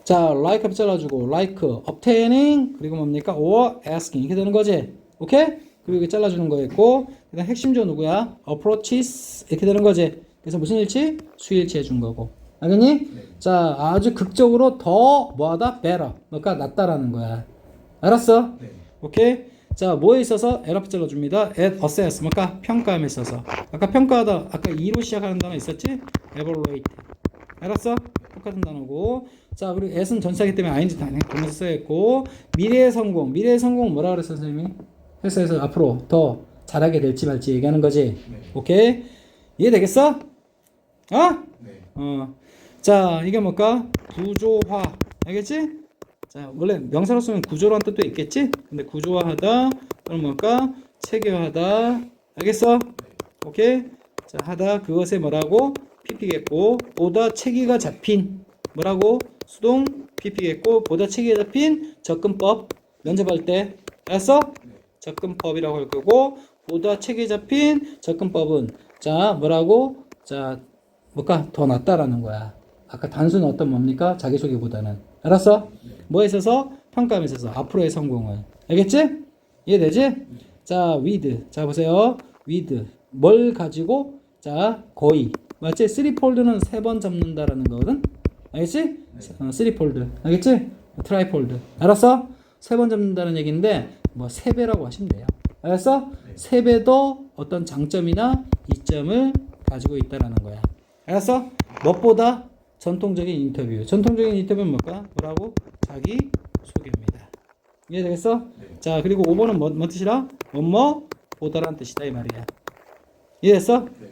자, like 앞 잘라주고 like obtaining 그리고 뭡니까? or asking 이렇게 되는 거지. 오케이? 그리고 이게 잘라주는 거였고 그다음 핵심조 누구야? approaches 이렇게 되는 거지. 그래서 무슨 일치? 수일치 해준 거고. 알겠니? 네. 자, 아주 극적으로 더 뭐하다? better. 그러니까 낫다라는 거야. 알았어? 네. 오케이? 자, 뭐에 있어서 에러프 잘라줍니다. at assess. 그러니까 평가함에 있어서. 아까 평가하다 아까 2로 시작하는 단어 있었지? evaluate. 알았어? 똑같은 단어고. 자, 그리고 at은 전사기 때문에 ing 단행 보면서 써야겠고. 미래의 성공. 미래의 성공은 뭐라 그랬어, 선생님이? 회사에서 앞으로 더 잘하게 될지 말지 얘기하는 거지. 네. 오케이? 이해되겠어? 네. 자, 이게 뭘까? 구조화. 알겠지? 자, 원래 명사로 쓰면 구조라는 뜻도 있겠지? 근데 구조화하다, 또는 뭘까? 체계화하다. 알겠어? 네. 오케이? 자, 하다, 그것에 뭐라고? PP겠고, 보다 체계가 잡힌, 뭐라고? 수동 PP겠고, 보다 체계가 잡힌 접근법. 면접할 때. 알았어? 네. 접근법이라고 할 거고, 보다 체계 잡힌 접근법은, 자, 뭐라고? 자, 뭘까? 더 낫다라는 거야. 아까 단순 어떤 뭡니까? 자기소개보다는. 알았어? 뭐에 있어서? 평가함에 있어서. 앞으로의 성공을. 알겠지? 이해되지? 자, with. 자, 보세요. with. 뭘 가지고? 자, 거의. 맞지? 3폴드는 3번 잡는다라는 거거든? 알겠지? 3폴드. 알겠지? 트라이폴드. 알았어? 3번 잡는다는 얘기인데, 뭐, 3배라고 하시면 돼요. 알았어? 3배 더 어떤 장점이나 이점을 가지고 있다라는 거야. 알았어? 무엇보다 전통적인 인터뷰. 전통적인 인터뷰는 뭘까? 뭐라고? 자기 소개입니다. 이해되겠어? 네. 자, 그리고 5번은 뭐 뜻이라? 뭐뭐보다라는 뜻이다 이 말이야. 이해됐어? 네.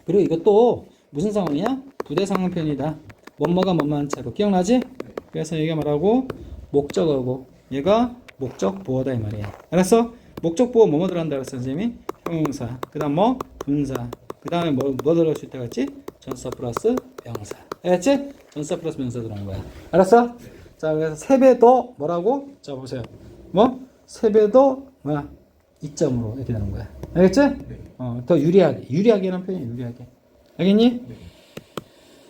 그리고 이것도 무슨 상황이야? 부대 상황 표현이다. 뭐뭐가 뭐뭐한 차로. 기억나지? 네. 그래서 얘가 말하고 목적어고 얘가 목적 보어다 이 말이야. 알았어? 목적 보어 뭐뭐 들어간다 그랬어 선생님이? 형용사. 그 다음 뭐? 분사. 그 다음에 뭐 들어갈 수 있다 그랬지? 전사 플러스 명사. 알았지? 전사 플러스 명사 들어간 거야. 알았어? 네. 자, 그래서 3배 더 뭐라고? 자, 보세요. 뭐? 3배 더 뭐야? 이점으로 이렇게 되는 거야. 알겠지? 네. 더 유리하게. 유리하게라는 표현이 유리하게. 알겠니? 네.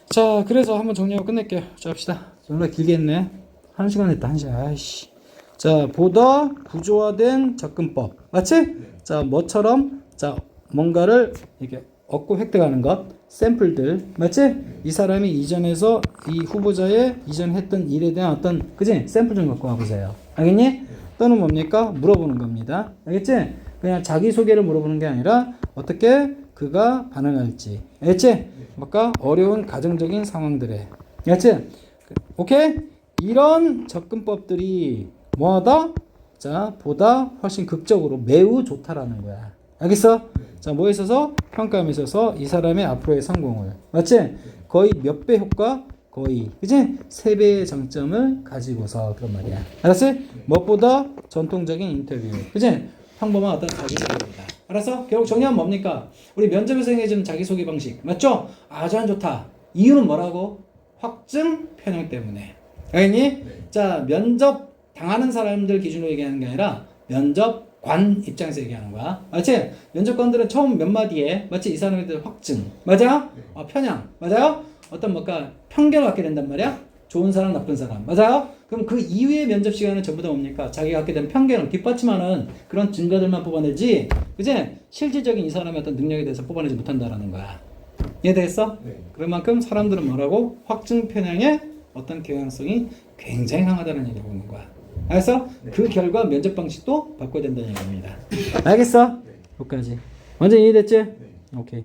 자, 그래서 한번 정리하고 끝낼게요. 자, 합시다. 정말 길게 했네. 1시간 했다, 1시간. 아이씨. 자, 보다 구조화된 접근법. 맞지? 네. 자, 뭐처럼? 자, 뭔가를 이렇게 얻고 획득하는 것. 샘플들. 맞지? 네. 이 사람이 이전에서 이 후보자의 이전 했던 일에 대한 어떤, 그지? 샘플 좀 갖고 와보세요. 알겠니? 네. 또는 뭡니까? 물어보는 겁니다. 알겠지? 그냥 자기소개를 물어보는 게 아니라 어떻게 그가 반응할지. 알겠지? 네. 뭔가 어려운 가정적인 상황들에. 알겠지? 오케이? 이런 접근법들이 뭐하다? 자, 보다 훨씬 극적으로 매우 좋다라는 거야. 알겠어? 자, 뭐에 있어서? 평가함에 있어서 이 사람의 앞으로의 성공을. 맞지? 거의 몇 배 효과? 거의. 그치? 3배의 장점을 가지고서 그런 말이야. 알았어? 무엇보다 전통적인 인터뷰. 그치? 평범한 어떤 자기소개입니다. 알았어? 결국 정리하면 뭡니까? 우리 면접에서 행해지는 자기소개 방식. 맞죠? 아주 안 좋다. 이유는 뭐라고? 확증 편향 때문에. 알겠니? 네. 자, 면접 당하는 사람들 기준으로 얘기하는 게 아니라 면접관 입장에서 얘기하는 거야. 맞지? 면접관들은 처음 몇 마디에 맞지? 이 사람에 대한 확증. 맞아요? 네. 편향. 맞아요? 어떤 뭔가 편견을 갖게 된단 말이야. 좋은 사람, 나쁜 사람. 맞아요? 그럼 그 이후의 면접 시간은 전부 다 뭡니까? 자기가 갖게 된 편견을 뒷받침하는 그런 증거들만 뽑아내지, 그제 실질적인 이 사람의 어떤 능력에 대해서 뽑아내지 못한다라는 거야. 이해됐어? 네. 그런 만큼 사람들은 뭐라고? 확증 편향의 어떤 경향성이 굉장히 강하다는 얘기를 보는 거야. 알겠어? 네. 그 결과 면접 방식도 바꿔야 된다는 얘기입니다. 알겠어? 네. 여기까지. 완전 이해됐지? 네. 오케이.